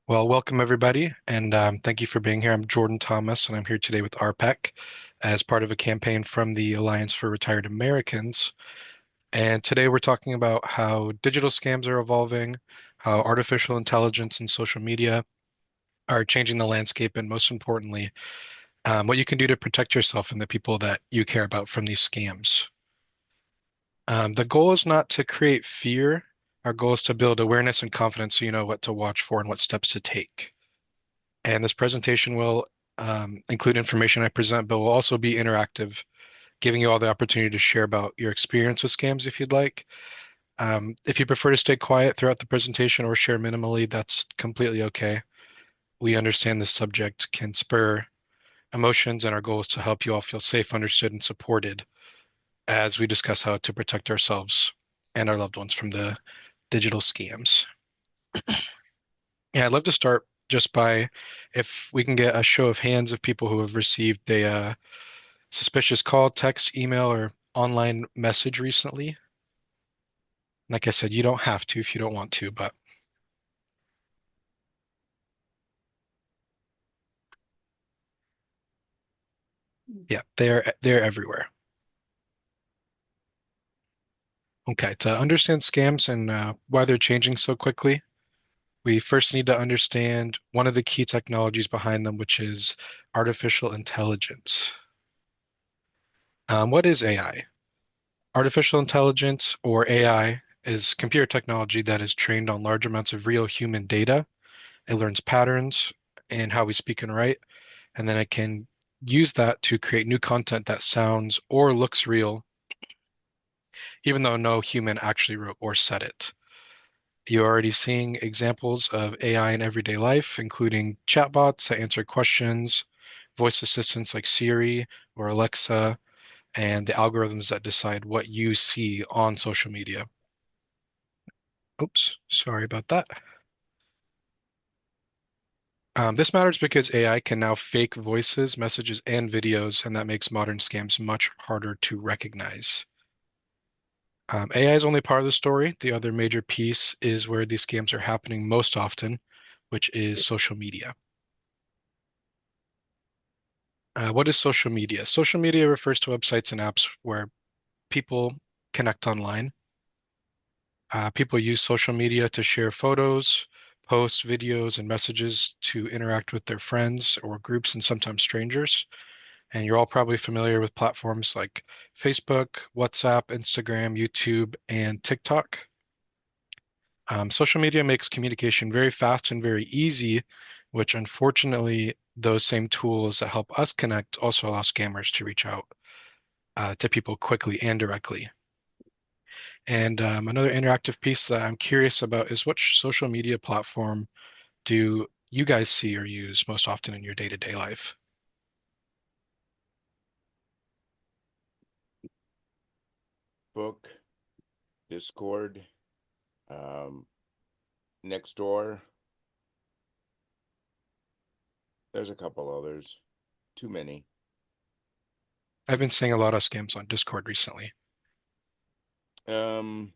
Well, welcome everybody, and thank you for being here. I'm Jordan Thomas, and I'm here today with RPEC as part of a campaign from the Alliance for Retired Americans. And today we're talking about how digital scams are evolving, how artificial intelligence and social media are changing the landscape, and most importantly, what you can do to protect yourself and the people that you care about from these scams. The goal is not to create fear. Our goal is to build awareness and confidence so you know what to watch for and what steps to take. And this presentation will include information I present, but will also be interactive, giving you all the opportunity to share about your experience with scams if you'd like. If you prefer to stay quiet throughout the presentation or share minimally, that's completely okay. We understand this subject can spur emotions, and our goal is to help you all feel safe, understood, and supported as we discuss how to protect ourselves and our loved ones from the digital scams. Yeah, I'd love to start just by if we can get a show of hands of people who have received a suspicious call, text, email, or online message recently. Like I said, you don't have to if you don't want to, but yeah, they're everywhere. Okay, to understand scams and why they're changing so quickly, we first need to understand one of the key technologies behind them, which is artificial intelligence. What is AI? Artificial intelligence, or AI, is computer technology that is trained on large amounts of real human data. It learns patterns in how we speak and write, and then it can use that to create new content that sounds or looks real, even though no human actually wrote or said it. You're already seeing examples of AI in everyday life, including chatbots that answer questions, voice assistants like Siri or Alexa, and the algorithms that decide what you see on social media. Oops, sorry about that. This matters because AI can now fake voices, messages, and videos, and that makes modern scams much harder to recognize. AI is only part of the story. The other major piece is where these scams are happening most often, which is social media. What is social media? Social media refers to websites and apps where people connect online. People use social media to share photos, posts, videos, and messages to interact with their friends or groups and sometimes strangers. And you're all probably familiar with platforms like Facebook, WhatsApp, Instagram, YouTube, and TikTok. Social media makes communication very fast and very easy, which unfortunately, those same tools that help us connect also allow scammers to reach out to people quickly and directly. And another interactive piece that I'm curious about is which social media platform do you guys see or use most often in your day-to-day life? Book, Discord, um, next door. There's a couple others. Too many. I've been seeing a lot of scams on Discord recently. Um,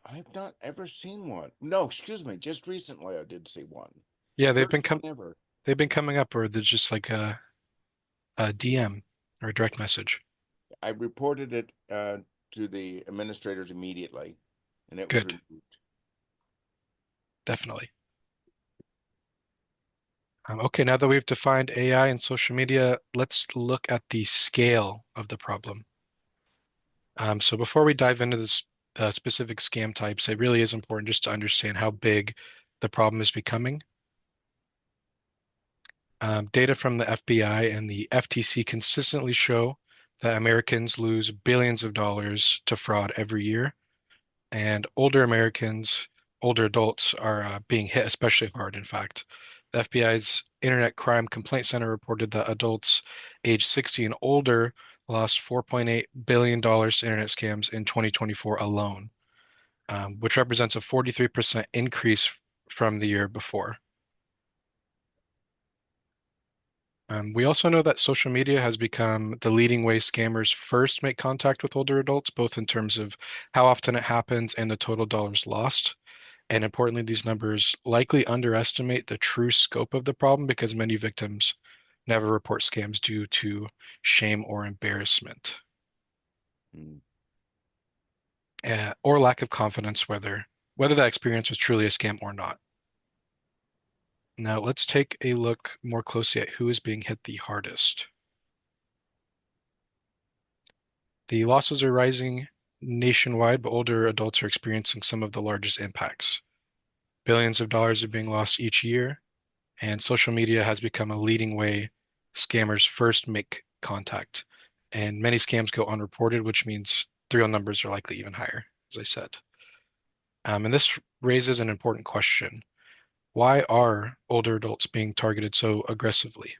I've not ever seen one. No, excuse me. Just recently I did see one. Yeah, First one ever. they've been coming up, or there's just like a DM or a direct message. I reported it to the administrators immediately, and it was Good, removed. definitely. Okay, now that we've defined AI and social media, let's look at the scale of the problem. So before we dive into this specific scam types, it really is important just to understand how big the problem is becoming. Data from the FBI and the FTC consistently show that Americans lose billions of dollars to fraud every year, and older Americans, older adults are being hit especially hard, in fact. The FBI's Internet Crime Complaint Center reported that adults age 60 and older lost $4.8 billion to internet scams in 2024 alone, which represents a 43% increase from the year before. We also know that social media has become the leading way scammers first make contact with older adults, both in terms of how often it happens and the total dollars lost. And importantly, these numbers likely underestimate the true scope of the problem because many victims never report scams due to shame or embarrassment, Mm. or lack of confidence whether that experience was truly a scam or not. Now, let's take a look more closely at who is being hit the hardest. The losses are rising nationwide, but older adults are experiencing some of the largest impacts. Billions of dollars are being lost each year, and social media has become a leading way scammers first make contact. And many scams go unreported, which means the real numbers are likely even higher, as I said. And this raises an important question. Why are older adults being targeted so aggressively?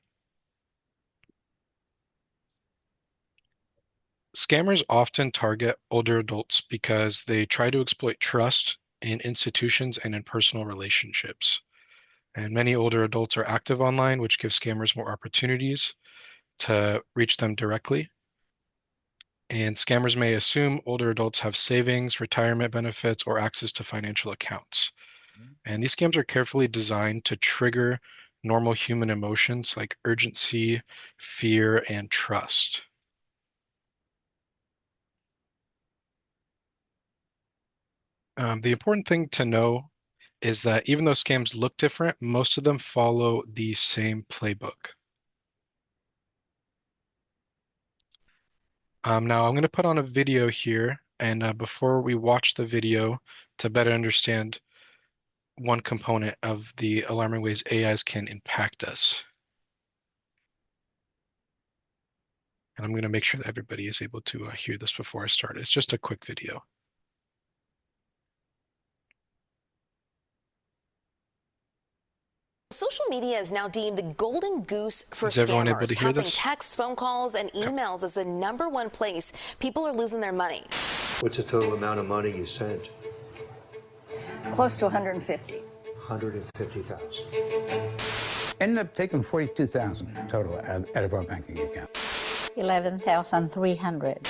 Scammers often target older adults because they try to exploit trust in institutions and in personal relationships. And many older adults are active online, which gives scammers more opportunities to reach them directly. And scammers may assume older adults have savings, retirement benefits, or access to financial accounts. And these scams are carefully designed to trigger normal human emotions like urgency, fear, and trust. The important thing to know is that even though scams look different, most of them follow the same playbook. Now, I'm going to put on a video here, and before we watch the video, to better understand one component of the alarming ways AIs can impact us. And I'm going to make sure that everybody is able to hear this before I start. It's just a quick video. Social media is now deemed the golden goose for Is everyone able scammers, to hear topping this? texts, phone calls, and Yep. emails as the #1 place people are losing their money. What's the total amount of money you sent? Close to 150. 150,000. Ended up taking 42,000 total out of our banking account. 11,300.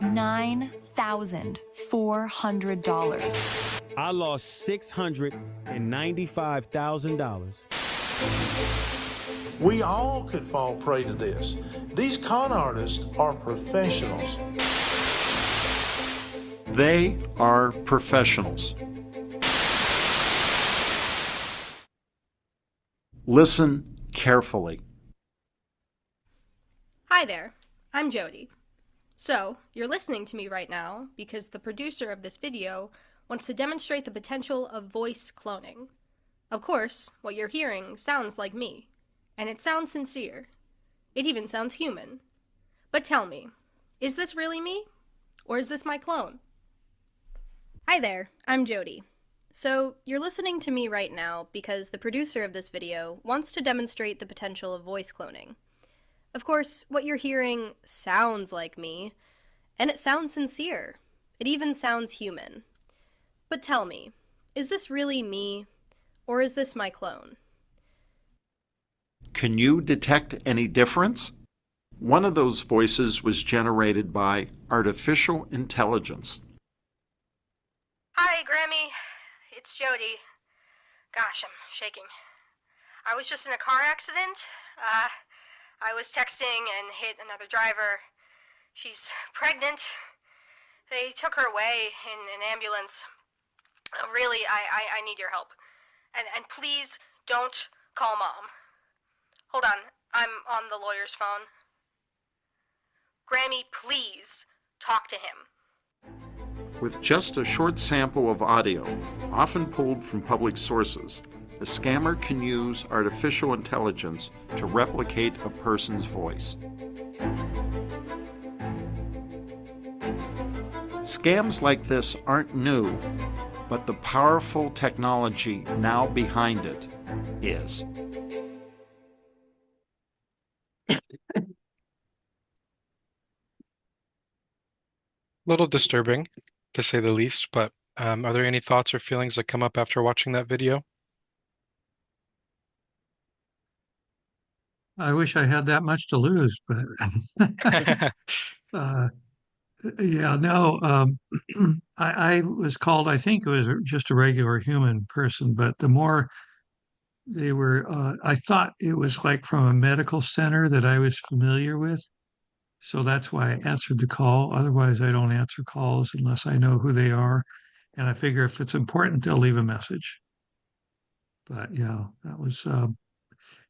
$9,400. I lost $695,000. We all could fall prey to this. These con artists are professionals. They are professionals. Listen carefully. Hi there, I'm Jody. So, you're listening to me right now because the producer of this video wants to demonstrate the potential of voice cloning. Of course, what you're hearing sounds like me, and it sounds sincere. It even sounds human. But tell me, is this really me? Or is this my clone? Hi there, I'm Jody. So, you're listening to me right now because the producer of this video wants to demonstrate the potential of voice cloning. Of course, what you're hearing sounds like me, and it sounds sincere. It even sounds human. But tell me, is this really me, or is this my clone? Can you detect any difference? One of those voices was generated by artificial intelligence. Hi, Grammy. It's Jody. Gosh, I'm shaking. I was just in a car accident. I was texting and hit another driver. She's pregnant. They took her away in an ambulance. Really, I need your help. And please don't call Mom. Hold on, I'm on the lawyer's phone. Grammy, please talk to him. With just a short sample of audio, often pulled from public sources, a scammer can use artificial intelligence to replicate a person's voice. Scams like this aren't new, but the powerful technology now behind it is. Little disturbing, to say the least, but are there any thoughts or feelings that come up after watching that video? I wish I had that much to lose, but Yeah, no, I was called, I think it was just a regular human person, but the more they were, I thought it was like from a medical center that I was familiar with. So that's why I answered the call. Otherwise, I don't answer calls unless I know who they are. And I figure if it's important, they'll leave a message. But yeah, that was,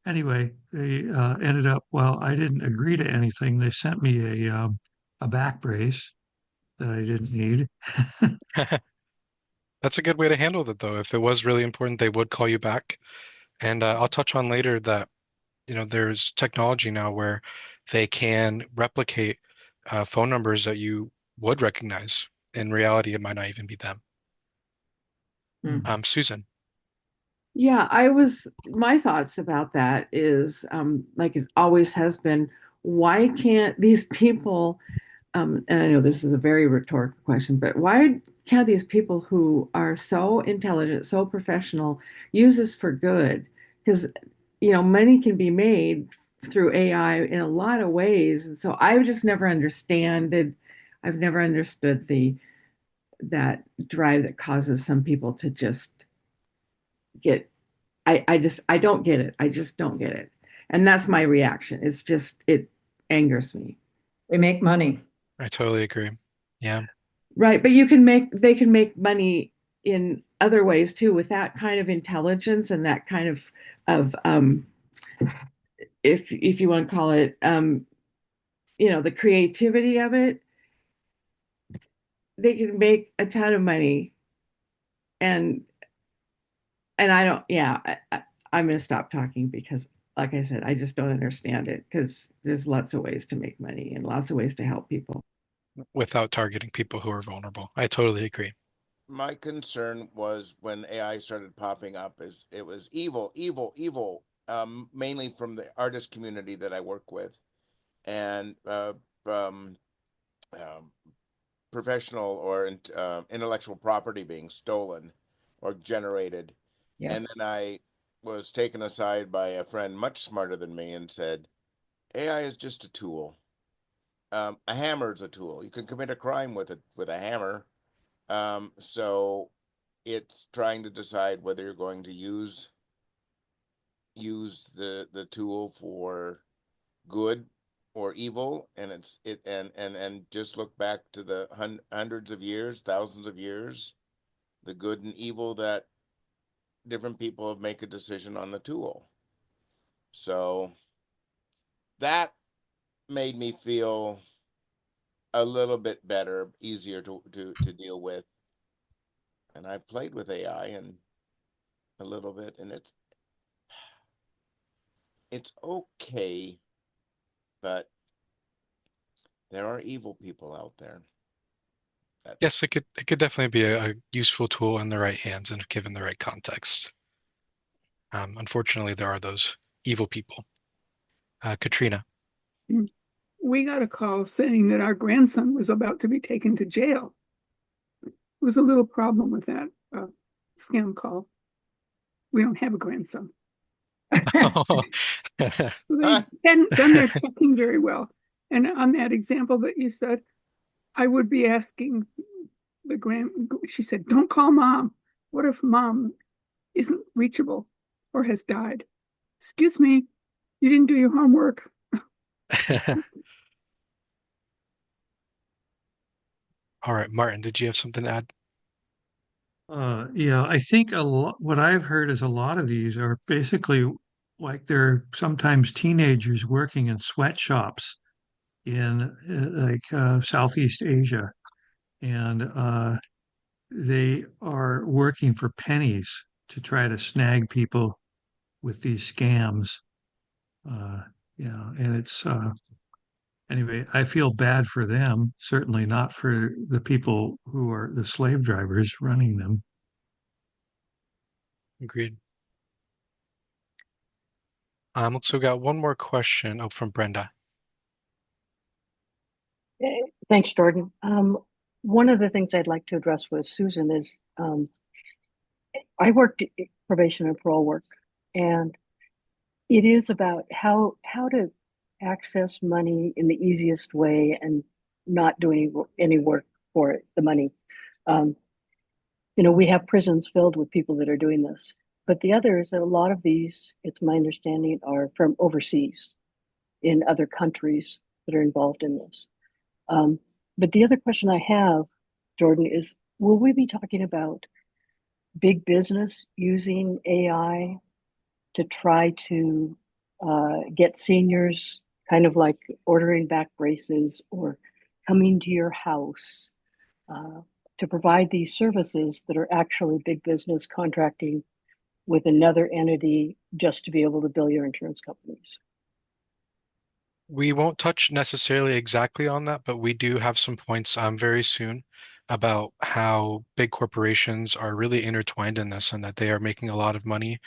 anyway, they ended up, well, I didn't agree to anything. They sent me a back brace that I didn't need. That's a good way to handle that, though. If it was really important, they would call you back. And I'll touch on later that, there's technology now where they can replicate phone numbers that you would recognize. In reality, it might not even be them. Susan. Yeah, my thoughts about that is, like it always has been, why can't these people, and I know this is a very rhetorical question, but why can't these people who are so intelligent, so professional, use this for good? Because, money can be made through AI in a lot of ways. And so I've never understood that drive that causes some people to just get I don't get it. I just don't get it. And that's my reaction. It angers me. They make money. I totally agree. Yeah. Right. But they can make money in other ways too with that kind of intelligence and that kind of if you want to call it the creativity of it, they can make a ton of money. And I don't, yeah, I'm going to stop talking because, like I said, I just don't understand it because there's lots of ways to make money and lots of ways to help people. Without targeting people who are vulnerable. I totally agree. My concern was when AI started popping up, is it was evil, evil, evil, mainly from the artist community that I work with, and um, professional or intellectual property being stolen or generated. Yeah. And then I was taken aside by a friend much smarter than me and said, AI is just a tool. A hammer is a tool. You can commit a crime with a hammer. So it's trying to decide whether you're going to use the tool for good or evil, and and just look back to the hundreds of years, thousands of years, the good and evil that different people have make a decision on the tool. So that made me feel a little bit better, easier to deal with. And I've played with AI and a little bit, and it's okay, but there are evil people out there. That Yes, it could definitely be a useful tool in the right hands and if given the right context. Unfortunately, there are those evil people. Katrina. We got a call saying that our grandson was about to be taken to jail. There was a little problem with that scam call. We don't have a grandson. They hadn't done their checking very well. And on that example that you said, I would be asking she said, don't call mom. What if mom isn't reachable or has died? Excuse me, you didn't do your homework. All right, Martin, did you have something to add? Yeah, I think what I've heard is a lot of these are basically like they're sometimes teenagers working in sweatshops in Southeast Asia, and they are working for pennies to try to snag people with these scams. Uh, yeah, and it's anyway, I feel bad for them, certainly not for the people who are the slave drivers running them. Agreed. So we got one more question up from Brenda. Thanks, Jordan. One of the things I'd like to address with Susan is I worked probation and parole work, and it is about how to access money in the easiest way and not doing any work for it, the money. Um, we have prisons filled with people that are doing this. But the others, a lot of these, it's my understanding, are from overseas in other countries that are involved in this. Um, but the other question I have, Jordan, is will we be talking about big business using AI to try to get seniors kind of like ordering back braces or coming to your house uh, to provide these services that are actually big business contracting with another entity just to be able to bill your insurance companies? We won't touch necessarily exactly on that, but we do have some points very soon about how big corporations are really intertwined in this and that they are making a lot of money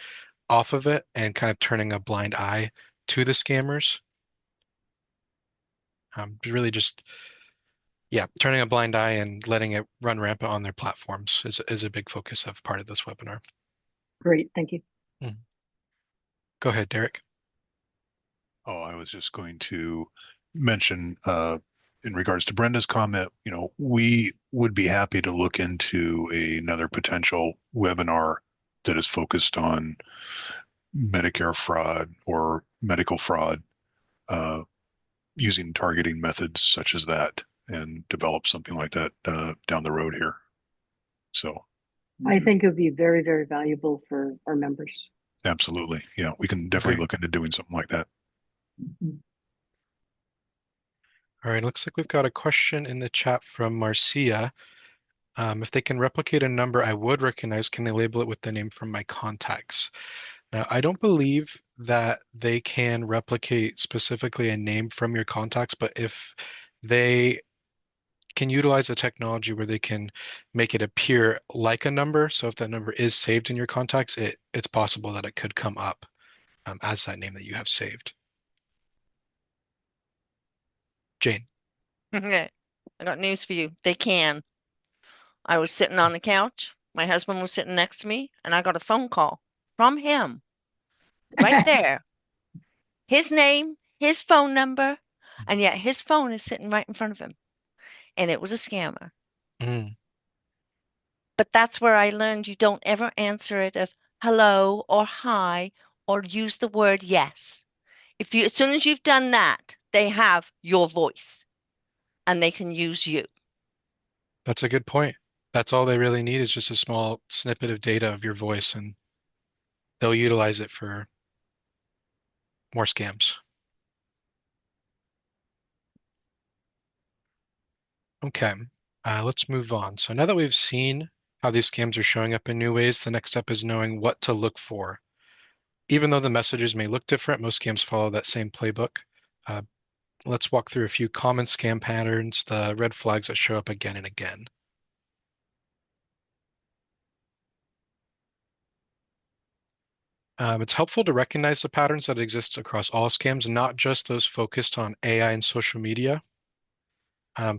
off of it and kind of turning a blind eye to the scammers. Really just, yeah, turning a blind eye and letting it run rampant on their platforms is a big focus of part of this webinar. Great, thank you. Mm. Go ahead, Derek. Oh, I was just going to mention in regards to Brenda's comment, we would be happy to look into another potential webinar that is focused on Medicare fraud or medical fraud using targeting methods such as that and develop something like that down the road here. So I think it would be very, very valuable for our members. absolutely. Yeah, we can definitely look into doing something like that. All right, looks like we've got a question in the chat from Marcia. If they can replicate a number I would recognize, can they label it with the name from my contacts? Now, I don't believe that they can replicate specifically a name from your contacts, but if they can utilize a technology where they can make it appear like a number, so if that number is saved in your contacts, it's possible that it could come up as that name that you have saved. Jane. I got news for you. They can. I was sitting on the couch. My husband was sitting next to me, and I got a phone call from him right there. His name, his phone number, and yet his phone is sitting right in front of him. And it was a scammer. Mm. But that's where I learned you don't ever answer it of hello or hi or use the word yes. As soon as you've done that, they have your voice and they can use you. That's a good point. That's all they really need is just a small snippet of data of your voice, and they'll utilize it for more scams. Okay, let's move on. So now that we've seen how these scams are showing up in new ways, the next step is knowing what to look for. Even though the messages may look different, most scams follow that same playbook. Uh, let's walk through a few common scam patterns, the red flags that show up again and again. It's helpful to recognize the patterns that exist across all scams, not just those focused on AI and social media.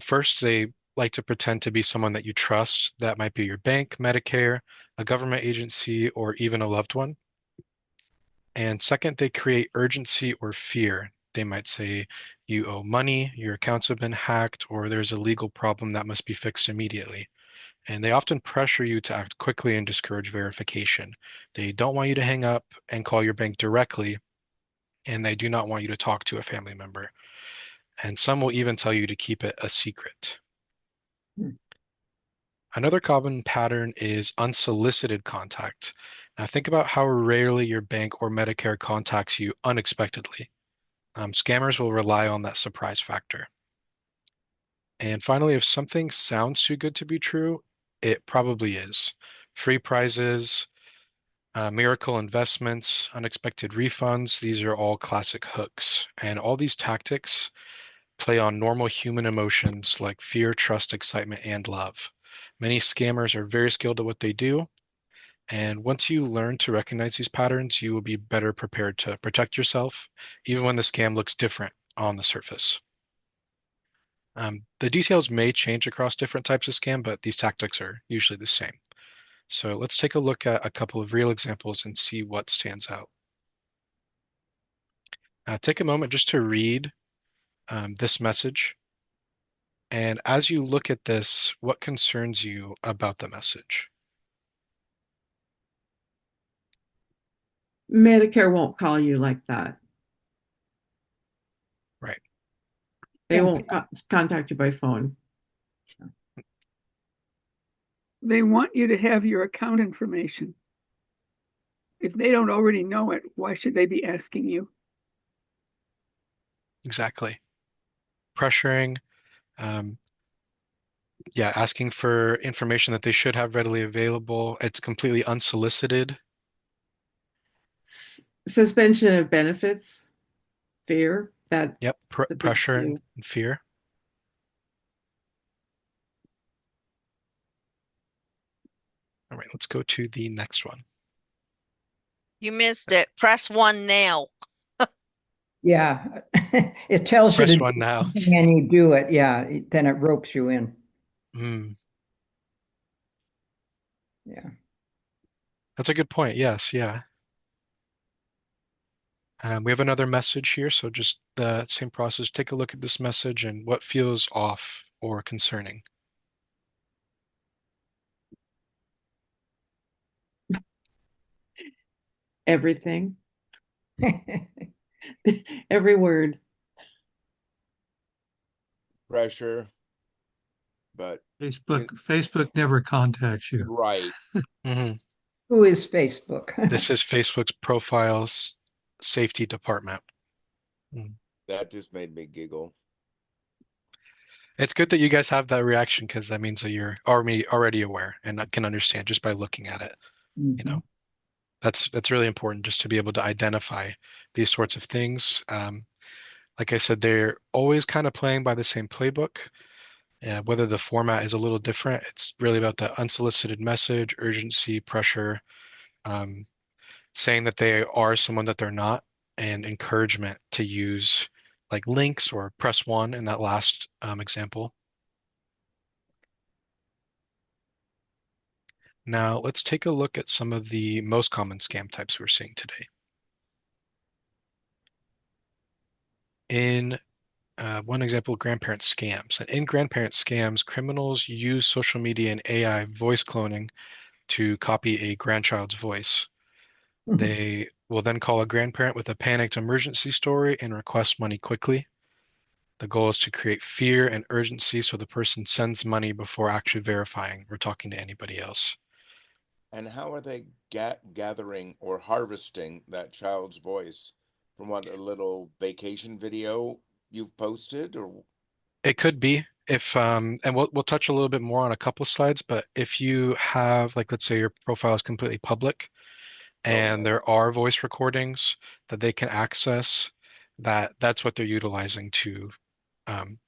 First, they like to pretend to be someone that you trust. That might be your bank, Medicare, a government agency, or even a loved one. And second, they create urgency or fear. They might say you owe money, your accounts have been hacked, or there's a legal problem that must be fixed immediately. And they often pressure you to act quickly and discourage verification. They don't want you to hang up and call your bank directly, and they do not want you to talk to a family member. And some will even tell you to keep it a secret. Another common pattern is unsolicited contact. Now think about how rarely your bank or Medicare contacts you unexpectedly. Scammers will rely on that surprise factor. And finally, if something sounds too good to be true, it probably is. Free prizes, miracle investments, unexpected refunds, these are all classic hooks. And all these tactics play on normal human emotions like fear, trust, excitement, and love. Many scammers are very skilled at what they do. And once you learn to recognize these patterns, you will be better prepared to protect yourself, even when the scam looks different on the surface. The details may change across different types of scam, but these tactics are usually the same. So let's take a look at a couple of real examples and see what stands out. Take a moment just to read this message And as you look at this, what concerns you about the message? Medicare won't call you like that. Right. They won't contact you by phone. They want you to have your account information. If they don't already know it, why should they be asking you? Exactly. Pressuring, um, yeah, asking for information that they should have readily available. It's completely unsolicited. Suspension of benefits, fear, that Yep, the big pressure and fear. fear. All right, let's go to the next one. You missed it. Press 1 now. Yeah, it tells you Press to do one now. something and you do it. Yeah, then it ropes you in. Mm, Yeah. that's a good point. Yes, yeah. We have another message here, so just the same process. Take a look at this message and what feels off or concerning. Everything. Every word. Pressure, but Facebook never contacts you. right. Mm-hmm. Who is Facebook? This is Facebook's profiles safety department. Mm. That just made me giggle. It's good that you guys have that reaction because that means that you're already aware and can understand just by looking at it. You know, that's really important just to be able to identify these sorts of things. Like I said, they're always kind of playing by the same playbook. Whether the format is a little different, it's really about the unsolicited message, urgency, pressure, um, saying that they are someone that they're not, and encouragement to use like links or press one in that last example. Now, let's take a look at some of the most common scam types we're seeing today. In one example, grandparent scams. And in grandparent scams, criminals use social media and AI voice cloning to copy a grandchild's voice. They will then call a grandparent with a panicked emergency story and request money quickly. The goal is to create fear and urgency so the person sends money before actually verifying or talking to anybody else. And how are they gathering or harvesting that child's voice? From what, a little vacation video you've posted, or It could be if and we'll touch a little bit more on a couple slides, but if you have like let's say your profile is completely public and there are voice recordings that they can access, that's what they're utilizing to um,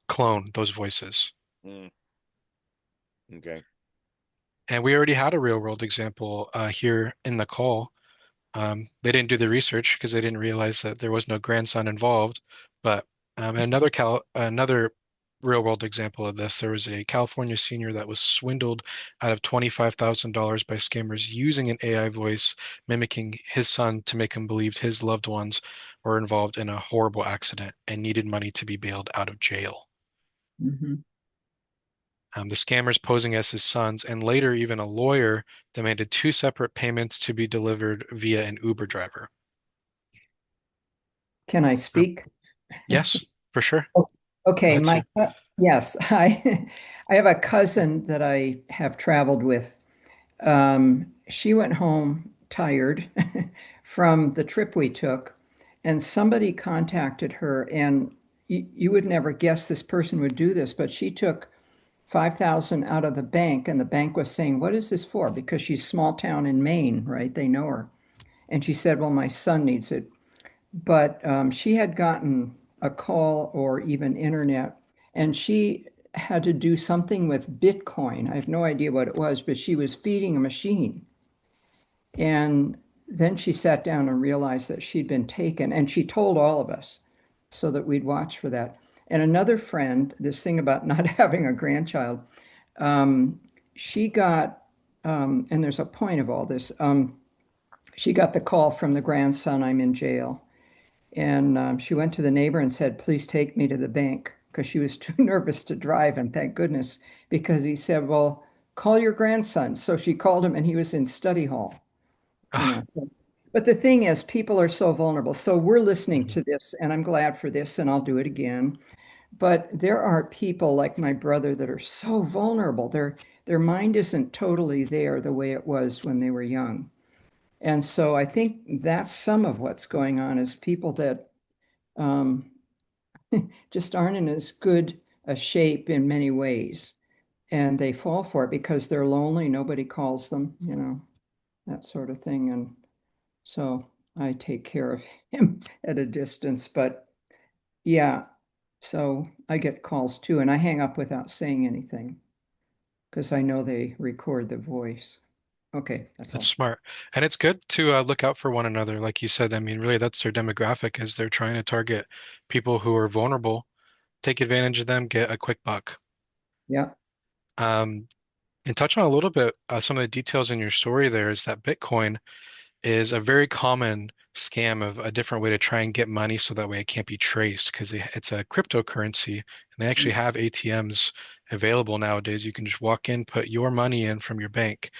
clone those voices. Okay. And we already had a real world example here in the call. They didn't do the research because they didn't realize that there was no grandson involved. But another real world example of this, there was a California senior that was swindled out of $25,000 by scammers using an AI voice mimicking his son to make him believe his loved ones were involved in a horrible accident and needed money to be bailed out of jail. The scammers posing as his sons, and later even a lawyer demanded two separate payments to be delivered via an Uber driver. Can I speak? Yes, for sure. Okay, That's it. yes, I have a cousin that I have traveled with. She went home tired from the trip we took, and somebody contacted her, and you would never guess this person would do this, but she took 5,000 out of the bank, and the bank was saying, "What is this for?" Because she's small town in Maine, right? They know her. And she said, "Well, my son needs it." But she had gotten a call or even internet, and she had to do something with Bitcoin. I have no idea what it was, but she was feeding a machine. And then she sat down and realized that she'd been taken, and she told all of us so that we'd watch for that. And another friend, this thing about not having a grandchild, she got, and there's a point of all this, she got the call from the grandson, "I'm in jail." And she went to the neighbor and said, "Please take me to the bank because she was too nervous to drive. And thank goodness, because he said, well, call your grandson. So she called him and he was in study hall, you Ah, know. But the thing is, people are so vulnerable. So we're listening mhm. to this, and I'm glad for this, and I'll do it again. But there are people like my brother that are so vulnerable. Their mind isn't totally there the way it was when they were young. And so I think that's some of what's going on is people that um, just aren't in as good a shape in many ways. And they fall for it because they're lonely. Nobody calls them, that sort of thing. And so I take care of him at a distance. But yeah, so I get calls too. And I hang up without saying anything because I know they record the voice. Okay, that's That's all. smart. And it's good to look out for one another. Like you said, I mean, really, that's their demographic is they're trying to target people who are vulnerable, take advantage of them, get a quick buck. Yeah. Um, and touch on a little bit some of the details in your story there is that Bitcoin is a very common scam of a different way to try and get money so that way it can't be traced because it's a cryptocurrency and they actually have ATMs available nowadays. You can just walk in, put your money in from your bank,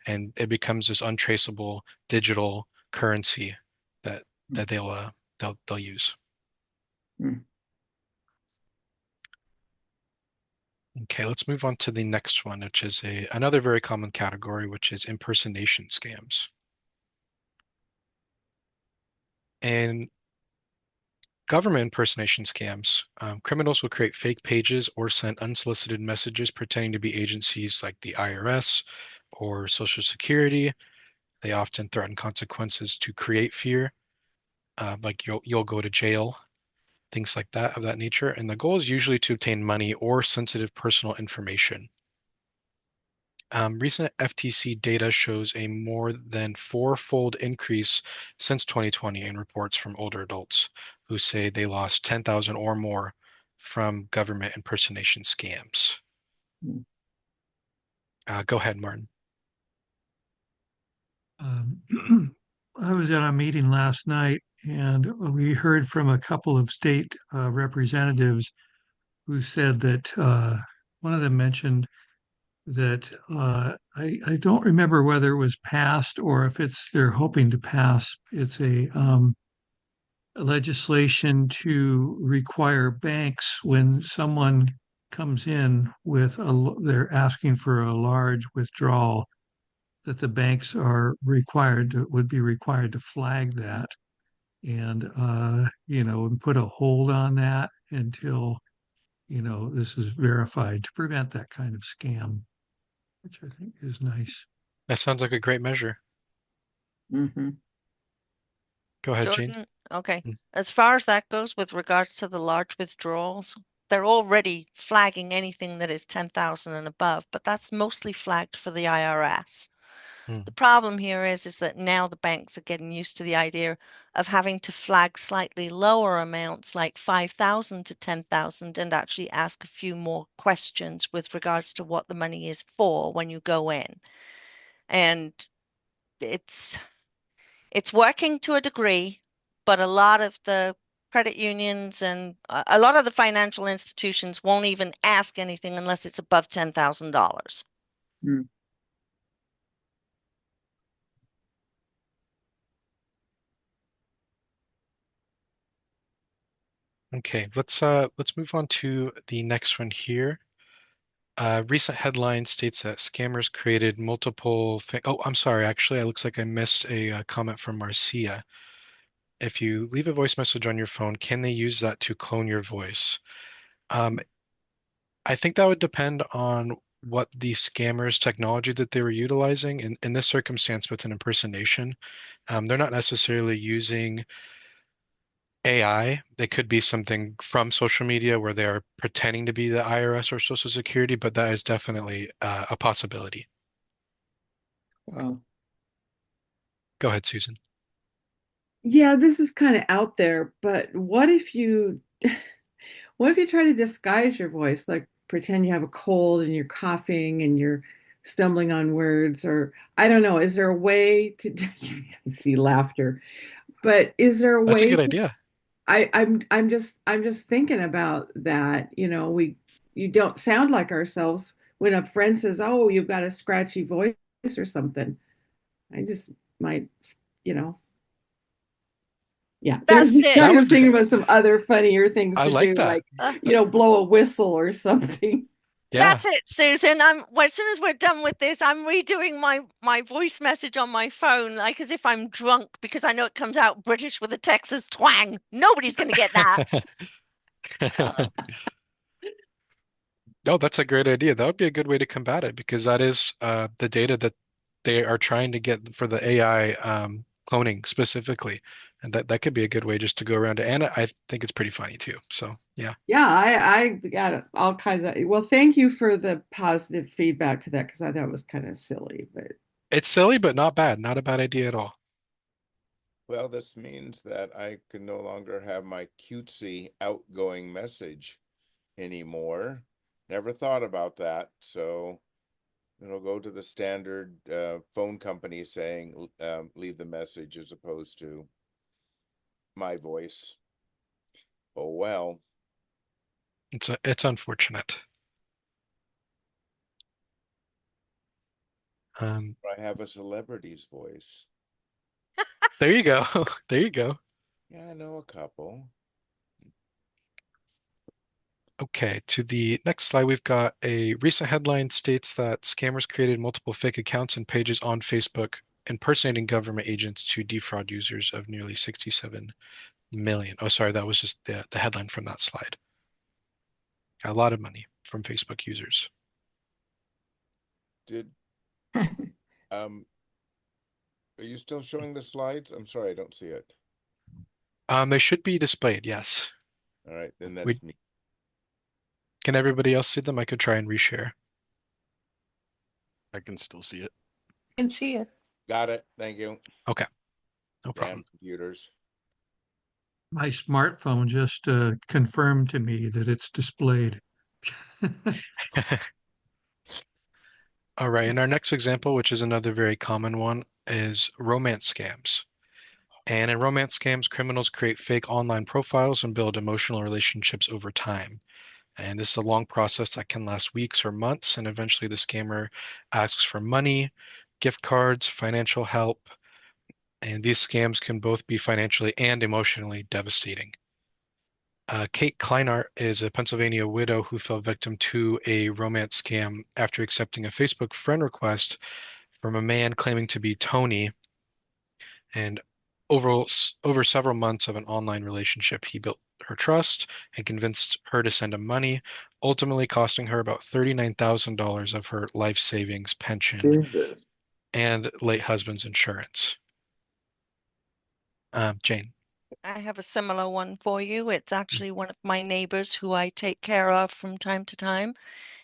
and it becomes this untraceable digital currency that they'll use. Mm. Okay, let's move on to the next one, which is another very common category, which is impersonation scams. And government impersonation scams. Criminals will create fake pages or send unsolicited messages pretending to be agencies like the IRS or Social Security. They often threaten consequences to create fear, like you'll go to jail, things like that of that nature. And the goal is usually to obtain money or sensitive personal information. Recent FTC data shows a more than four-fold increase since 2020 in reports from older adults who say they lost 10,000 or more from government impersonation scams. Mm. Go ahead, Martin. Um, I was at a meeting last night and we heard from a couple of state representatives who said that one of them mentioned that I don't remember whether it was passed or if they're hoping to pass. It's a legislation to require banks when someone comes in with they're asking for a large withdrawal that the banks would be required to flag that and and put a hold on that until this is verified to prevent that kind of scam, which I think is nice. That sounds like a great measure. Mm-hmm. Go ahead, Jane. Jordan, okay. Mm. As far as that goes with regards to the large withdrawals, they're already flagging anything that is 10,000 and above, but that's mostly flagged for the IRS. The Mm. problem here is that now the banks are getting used to the idea of having to flag slightly lower amounts like 5,000 to 10,000 and actually ask a few more questions with regards to what the money is for when you go in. And it's it's working to a degree, but a lot of the credit unions and a lot of the financial institutions won't even ask anything unless it's above $10,000. Mm. Okay, let's move on to the next one here. Recent headline states that scammers created multiple. Oh, I'm sorry. Actually, it looks like I missed a comment from Marcia. If you leave a voice message on your phone, can they use that to clone your voice? Um, I think that would depend on what the scammer's technology that they were utilizing. In this circumstance, with an impersonation, they're not necessarily using AI. They could be something from social media where they are pretending to be the IRS or Social Security, but that is definitely a possibility. Wow. Go ahead, Susan. Yeah, this is kind of out there, but what if you try to disguise your voice, like pretend you have a cold and you're coughing and you're stumbling on words, or I don't know, is there a way to you can see laughter, but is there a That's a way good to idea. I'm just thinking about that. You don't sound like ourselves when a friend says, "Oh, you've got a scratchy voice or something." I just might, you know, yeah. There's That's it. I That was would be, thinking about some other funnier things I to do, like that. like blow a whistle or something. Yeah. That's it, Susan. Well, as soon as we're done with this, I'm redoing my voice message on my phone, like as if I'm drunk, because I know it comes out British with a Texas twang. Nobody's going to get that. Uh, Oh, that's a great idea. That would be a good way to combat it because that is the data that they are trying to get for the AI cloning specifically. And that could be a good way just to go around it. And I think it's pretty funny too. So yeah. Yeah, I got all kinds of. Well, thank you for the positive feedback to that because I thought it was kind of silly, but It's silly, but not bad. Not a bad idea at all. Well, this means that I can no longer have my cutesy outgoing message anymore. Never thought about that. So it'll go to the standard phone company saying leave the message as opposed to my voice. Oh well. It's unfortunate. Um, I have a celebrity's voice. there you go. There you go. Yeah, I know a couple. Okay, to the next slide, we've got a recent headline states that scammers created multiple fake accounts and pages on Facebook impersonating government agents to defraud users of nearly 67 million. Oh, sorry, that was just the headline from that slide. A lot of money from Facebook users. Did um are you still showing the slides? I'm sorry, I don't see it. They should be displayed, yes. All right, then We that's me. can everybody else see them? I could try and reshare. I can still see it. Can see it. Got it. Thank you. Okay, no Damn problem. computers. My smartphone just confirmed to me that it's displayed. All right, and our next example, which is another very common one, is romance scams. And in romance scams, criminals create fake online profiles and build emotional relationships over time. And this is a long process that can last weeks or months. And eventually the scammer asks for money, gift cards, financial help. And these scams can both be financially and emotionally devastating. Kate Kleinart is a Pennsylvania widow who fell victim to a romance scam after accepting a Facebook friend request from a man claiming to be Tony. And over several months of an online relationship, he built her trust and convinced her to send him money, ultimately costing her about $39,000 of her life savings, pension, Jesus. and late husband's insurance. Jane. I have a similar one for you. It's actually one of my neighbors who I take care of from time to time.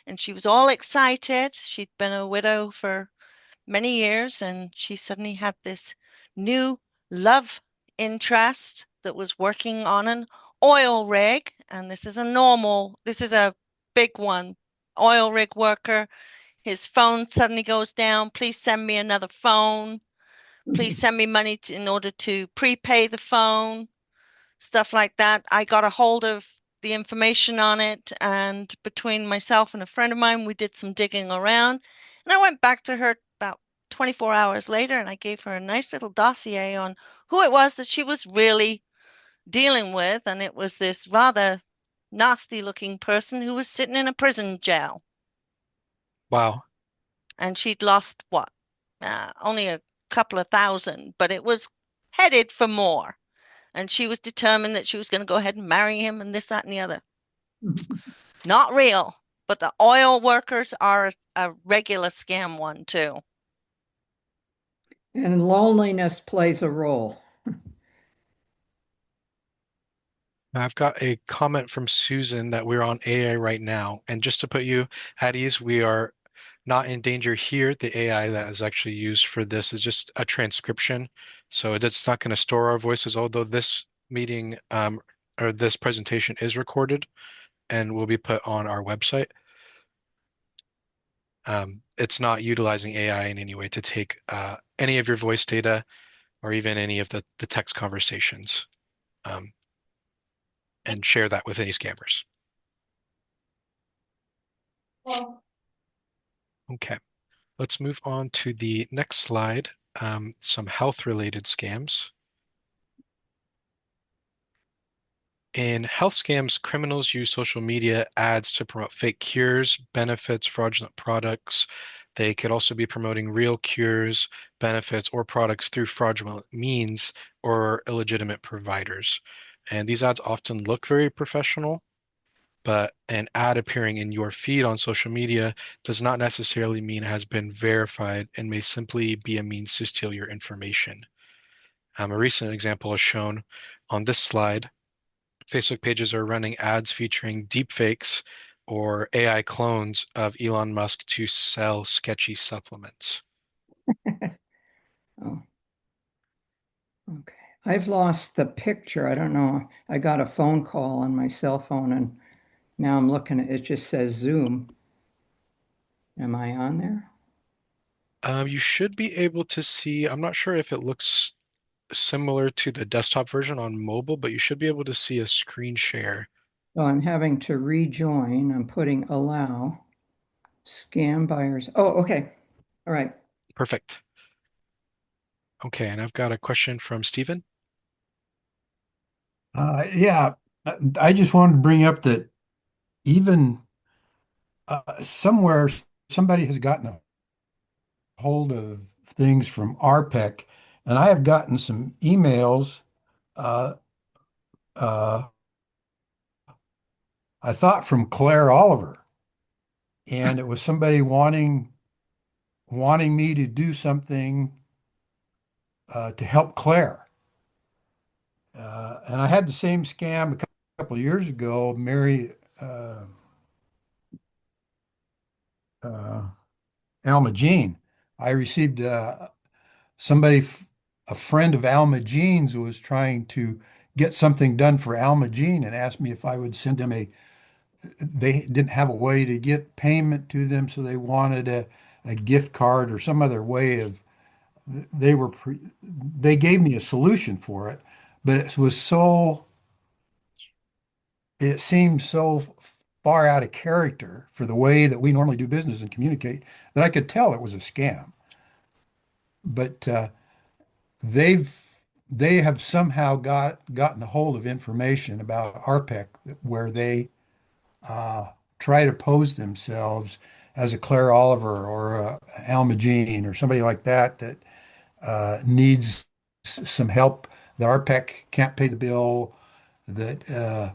And she was all excited. She'd been a widow for many years, and she suddenly had this new love interest that was working on an oil rig. And this is a big one, oil rig worker. His phone suddenly goes down. Please send me another phone. Please send me money in order to prepay the phone, stuff like that. I got a hold of the information on it, and between myself and a friend of mine, we did some digging around. And I went back to her about 24 hours later and I gave her a nice little dossier on who it was that she was really dealing with. And it was this rather nasty looking person who was sitting in a prison jail. Wow. And she'd lost what? Only a couple of thousand, but it was headed for more. And she was determined that she was going to go ahead and marry him and this, that, and the other. Not real, but the oil workers are a regular scam one too. And loneliness plays a role. I've got a comment from Susan that we're on AI right now. And just to put you at ease, we are not in danger here. The AI that is actually used for this is just a transcription. So it's not going to store our voices, although this meeting or this presentation is recorded and will be put on our website. It's not utilizing AI in any way to take any of your voice data or even any of the text conversations. Um, and share that with any scammers. Okay, let's move on to the next slide, some health-related scams. In health scams, criminals use social media ads to promote fake cures, benefits, fraudulent products. They could also be promoting real cures, benefits, or products through fraudulent means or illegitimate providers. And these ads often look very professional, but an ad appearing in your feed on social media does not necessarily mean it has been verified and may simply be a means to steal your information. A recent example is shown on this slide. Facebook pages are running ads featuring deepfakes or AI clones of Elon Musk to sell sketchy supplements. Oh, okay. I've lost the picture. I don't know. I got a phone call on my cell phone and now I'm looking at it. It just says Zoom. Am I on there? You should be able to see, I'm not sure if it looks similar to the desktop version on mobile, but you should be able to see a screen share. Oh, I'm having to rejoin. I'm putting allow scam buyers. Oh, okay. All right. Perfect. Okay, and I've got a question from Stephen. Yeah, I just wanted to bring up that even somewhere somebody has gotten a hold of things from RPEC, and I have gotten some emails. Uh, uh, I thought from Claire Oliver, and it was somebody wanting me to do something to help Claire. And I had the same scam a couple of years ago. Uh, Alma Jean. I received somebody, a friend of Alma Jean's, who was trying to get something done for Alma Jean and asked me if I would send him they didn't have a way to get payment to them, so they wanted a gift card or some other way of, they gave me a solution for it, but it seemed so far out of character for the way that we normally do business and communicate that I could tell it was a scam. But they've they have somehow gotten a hold of information about RPEC where they try to pose themselves as a Claire Oliver or a Alma Jean or somebody like that that needs some help. The RPEC can't pay the bill that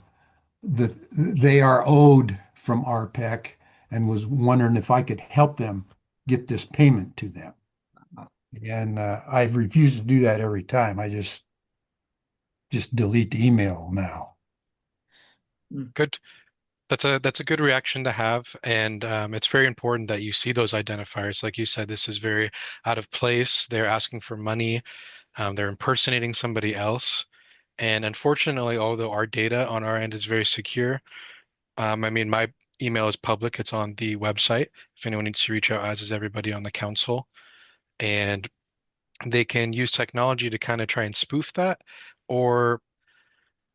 they are owed from RPEC, and was wondering if I could help them get this payment to them. And I've refused to do that every time. I just delete the email now. Good. That's a good reaction to have, and it's very important that you see those identifiers. Like you said, this is very out of place. They're asking for money. They're impersonating somebody else. And unfortunately, although our data on our end is very secure, I mean, my email is public. It's on the website. If anyone needs to reach out, as is everybody on the council. And they can use technology to kind of try and spoof that or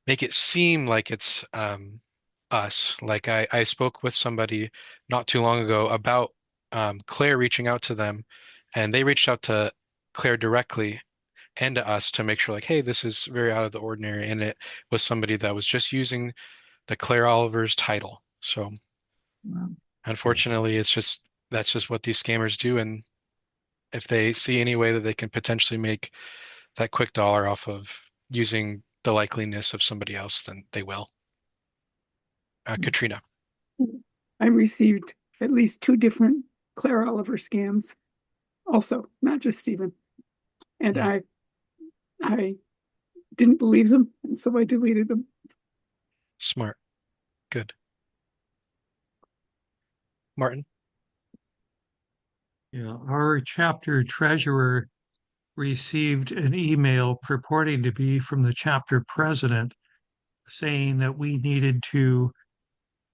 make it seem like it's us. Like I spoke with somebody not too long ago about Claire reaching out to them, and they reached out to Claire directly and to us to make sure, like, hey, this is very out of the ordinary. And it was somebody that was just using the Claire Oliver's title. So Wow. unfortunately, that's just what these scammers do. And if they see any way that they can potentially make that quick dollar off of using the likeliness of somebody else, then they will. Katrina. I received at least 2 different Claire Oliver scams, also, not just Stephen. And I didn't believe them, and so I deleted them. Smart. Good. Martin. Yeah, our chapter treasurer received an email purporting to be from the chapter president saying that we needed to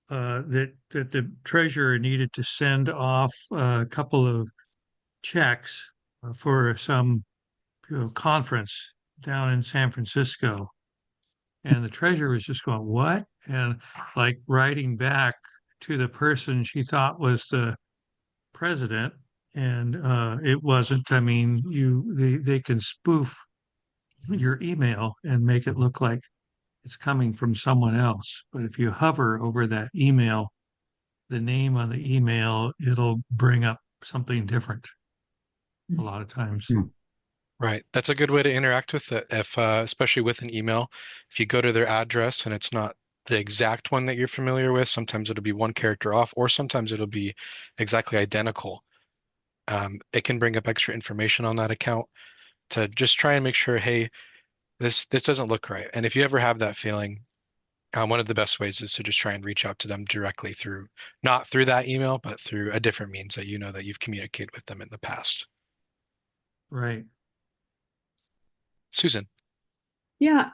that the treasurer needed to send off a couple of checks for some conference down in San Francisco. And the treasurer was just going, what? And like writing back to the person she thought was the president. And it wasn't. I mean, they can spoof your email and make it look like it's coming from someone else. But if you hover over that email, the name on the email, it'll bring up something different a lot of times. Right. That's a good way to interact with it. If, especially with an email, if you go to their address and it's not the exact one that you're familiar with, sometimes it'll be one character off, or sometimes it'll be exactly identical. It can bring up extra information on that account to just try and make sure, hey, this doesn't look right. And if you ever have that feeling, one of the best ways is to just try and reach out to them directly through, not through that email, but through a different means that you know that you've communicated with them in the past. Right. Susan. Yeah.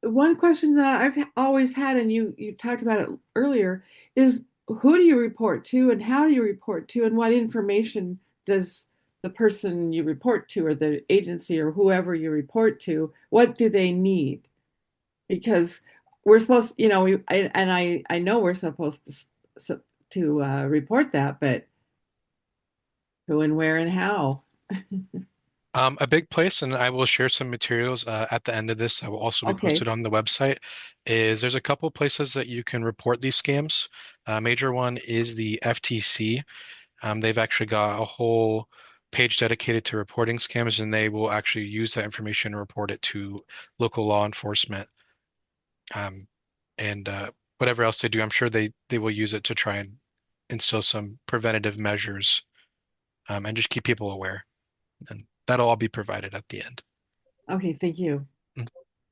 One question that I've always had, and you talked about it earlier, is who do you report to and how do you report to, and what information does the person you report to or the agency or whoever you report to, what do they need? Because we're supposed, I know we're supposed to report that, but who and where and how? A big place, and I will share some materials at the end of this that will also be Okay. posted on the website, is there's a couple places that you can report these scams. A major one is the FTC. They've actually got a whole page dedicated to reporting scams, and they will actually use that information and report it to local law enforcement. Um, and whatever else they do, I'm sure they will use it to try and instill some preventative measures, and just keep people aware. And that'll all be provided at the end. Okay, thank you.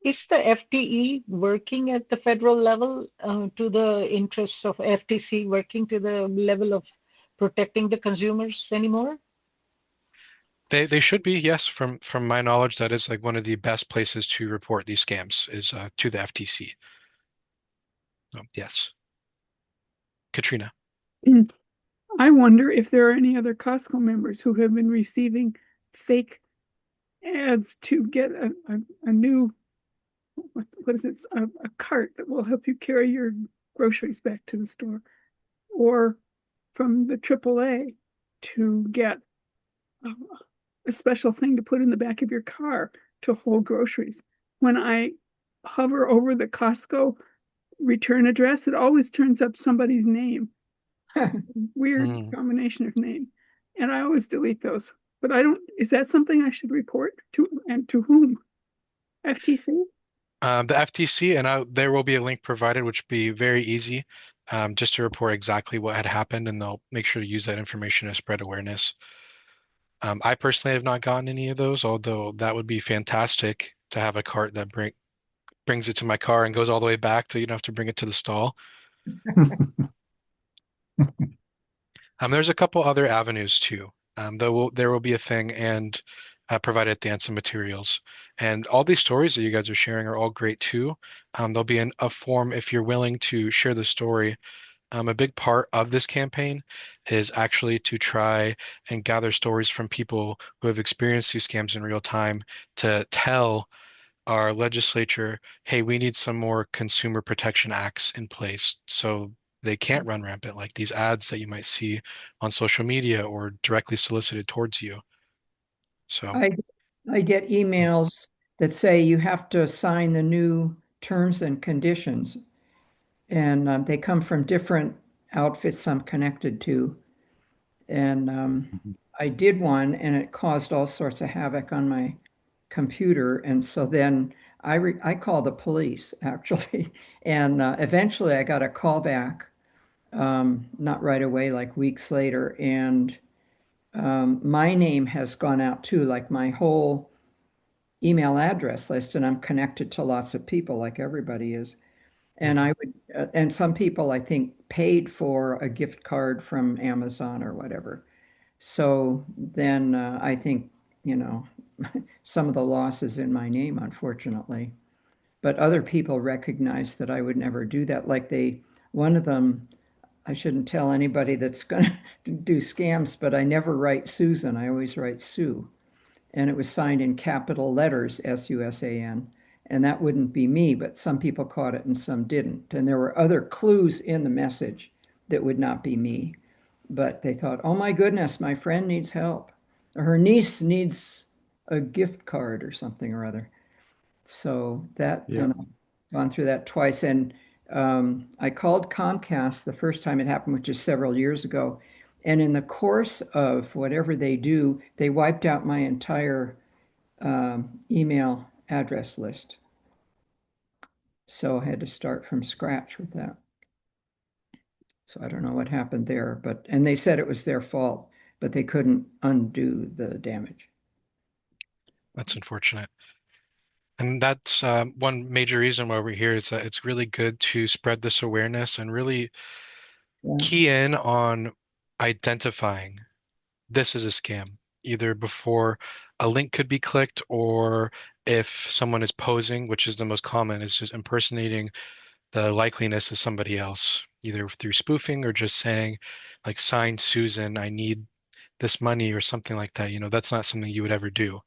Is the FTE working at the federal level to the interests of FTC, working to the level of protecting the consumers anymore? They should be, yes. From my knowledge, that is like one of the best places to report these scams is to the FTC. So, yes. Katrina. I wonder if there are any other Costco members who have been receiving fake ads to get a new, what is it, a cart that will help you carry your groceries back to the store, or from the AAA to get a special thing to put in the back of your car to hold groceries. When I hover over the Costco return address, it always turns up somebody's name. Weird combination of name. And I always delete those. But I don't, is that something I should report to, and to whom? FTC? The FTC, and there will be a link provided, which will be very easy, just to report exactly what had happened, and they'll make sure to use that information to spread awareness. I personally have not gotten any of those, although that would be fantastic to have a cart that brings it to my car and goes all the way back, so you don't have to bring it to the stall. There's a couple other avenues too. There will be a thing and provided at the end some materials. And all these stories that you guys are sharing are all great too. There'll be a form if you're willing to share the story. A big part of this campaign is actually to try and gather stories from people who have experienced these scams in real time to tell our legislature, hey, we need some more consumer protection acts in place so they can't run rampant, like these ads that you might see on social media or directly solicited towards you. So I get emails that say you have to sign the new terms and conditions, and they come from different outfits I'm connected to. And I did one, and it caused all sorts of havoc on my computer. And so then I called the police actually, and eventually I got a call back, not right away, like weeks later, and my name has gone out too, like my whole email address list, and I'm connected to lots of people, like everybody is. And I would, and some people I think paid for a gift card from Amazon or whatever. So then I think, you know, some of the loss is in my name, unfortunately. But other people recognize that I would never do that. One of them, I shouldn't tell anybody that's going to do scams, but I never write Susan. I always write Sue. And it was signed in capital letters, Susan. and that wouldn't be me, but some people caught it and some didn't. And there were other clues in the message that would not be me. But they thought, oh my goodness, my friend needs help. Or her niece needs a gift card or something or other. So that, Yeah. and I've gone through that twice. And I called Comcast the first time it happened, which is several years ago. And in the course of whatever they do, they wiped out my entire email address list. So I had to start from scratch with that. So I don't know what happened there, but, and they said it was their fault, but they couldn't undo the damage. That's unfortunate. And that's one major reason why we're here is that it's really good to spread this awareness and really key in on identifying this is a scam, either before a link could be clicked or if someone is posing, which is the most common, is just impersonating the likeliness of somebody else, either through spoofing or just saying, like, sign Susan, I need this money or something like that. That's not something you would ever do.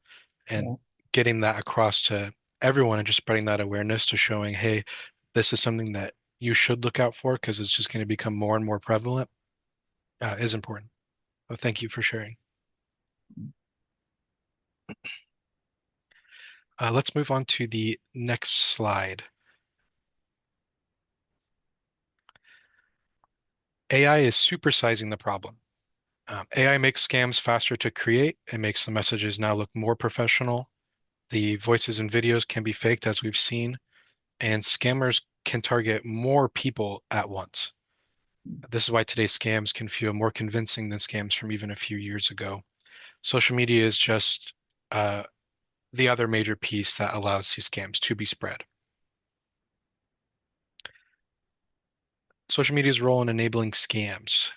And Yeah. getting that across to everyone and just spreading that awareness to showing, hey, this is something that you should look out for because it's just going to become more and more prevalent is important. So thank you for sharing. Let's move on to the next slide. AI is supersizing the problem. AI makes scams faster to create. It makes the messages now look more professional. The voices and videos can be faked, as we've seen, and scammers can target more people at once. This is why today's scams can feel more convincing than scams from even a few years ago. Social media is just the other major piece that allows these scams to be spread. Social media's role in enabling scams.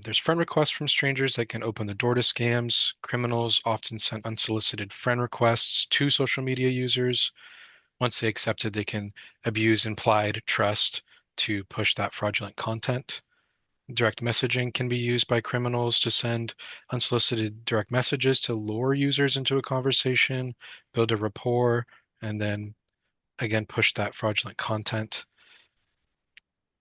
There's friend requests from strangers that can open the door to scams. Criminals often send unsolicited friend requests to social media users. Once they accept it, they can abuse implied trust to push that fraudulent content. Direct messaging can be used by criminals to send unsolicited direct messages to lure users into a conversation, build a rapport, and then again push that fraudulent content.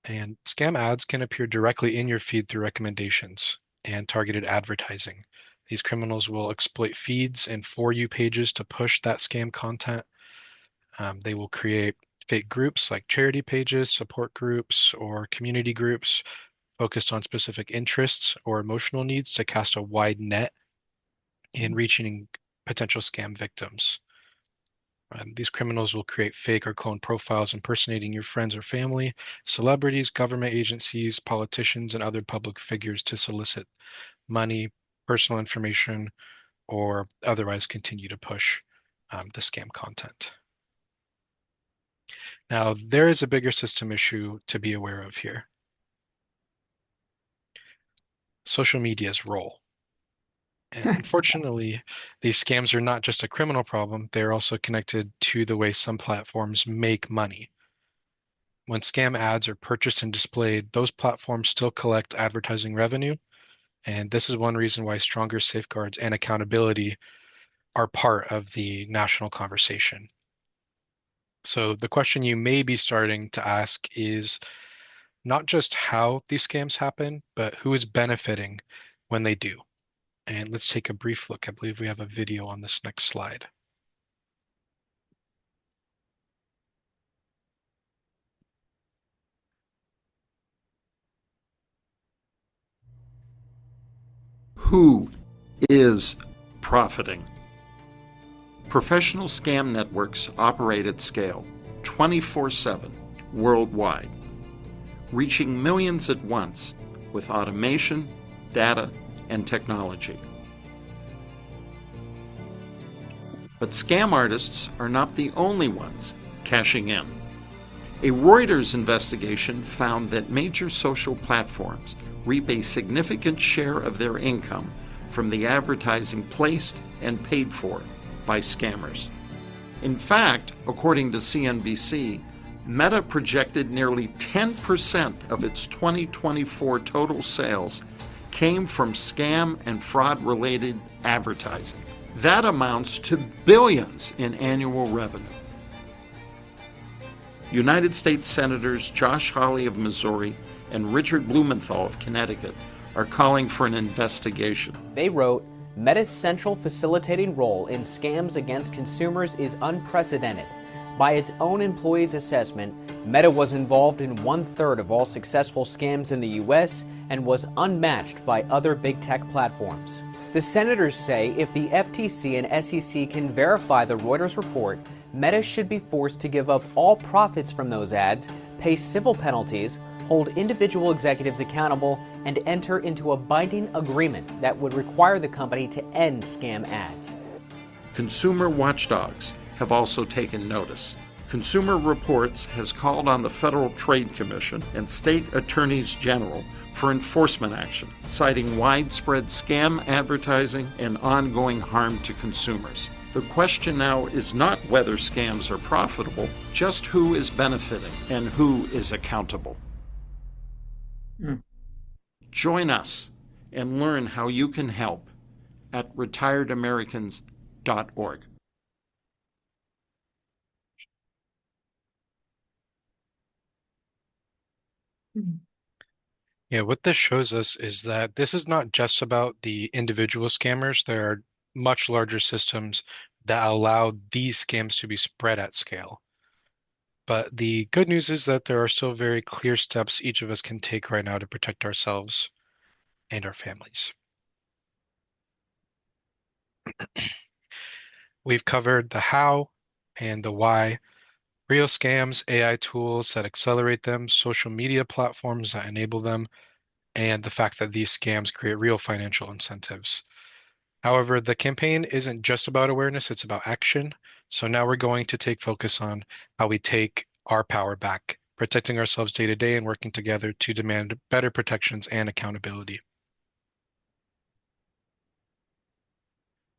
And scam ads can appear directly in your feed through recommendations and targeted advertising. These criminals will exploit feeds and For You pages to push that scam content. They will create fake groups like charity pages, support groups, or community groups focused on specific interests or emotional needs to cast a wide net in reaching potential scam victims. These criminals will create fake or clone profiles impersonating your friends or family, celebrities, government agencies, politicians, and other public figures to solicit money, personal information, or otherwise continue to push the scam content. Now, there is a bigger system issue to be aware of here. Social media's role. And unfortunately, these scams are not just a criminal problem, they're also connected to the way some platforms make money. When scam ads are purchased and displayed, those platforms still collect advertising revenue. And this is one reason why stronger safeguards and accountability are part of the national conversation. So the question you may be starting to ask is not just how these scams happen, but who is benefiting when they do. And let's take a brief look. I believe we have a video on this next slide. Who is profiting? Professional scam networks operate at scale, 24/7, worldwide, reaching millions at once with automation, data, and technology. But scam artists are not the only ones cashing in. A Reuters investigation found that major social platforms reap a significant share of their income from the advertising placed and paid for by scammers. In fact, according to CNBC, Meta projected nearly 10% of its 2024 total sales came from scam and fraud-related advertising. That amounts to billions in annual revenue. United States Senators Josh Hawley of Missouri and Richard Blumenthal of Connecticut are calling for an investigation. They wrote, Meta's central facilitating role in scams against consumers is unprecedented. By its own employees' assessment, Meta was involved in 1/3 of all successful scams in the US and was unmatched by other big tech platforms. The senators say if the FTC and SEC can verify the Reuters report, Meta should be forced to give up all profits from those ads, pay civil penalties, hold individual executives accountable, and enter into a binding agreement that would require the company to end scam ads. Consumer watchdogs have also taken notice. Consumer Reports has called on the Federal Trade Commission and state attorneys general for enforcement action, citing widespread scam advertising and ongoing harm to consumers. The question now is not whether scams are profitable, just who is benefiting and who is accountable. Join us and learn how you can help at retiredamericans.org. Yeah, what this shows us is that this is not just about the individual scammers. There are much larger systems that allow these scams to be spread at scale. But the good news is that there are still very clear steps each of us can take right now to protect ourselves and our families. We've covered the how and the why, real scams, AI tools that accelerate them, social media platforms that enable them, and the fact that these scams create real financial incentives. However, the campaign isn't just about awareness, it's about action. So now we're going to take focus on how we take our power back, protecting ourselves day to day and working together to demand better protections and accountability.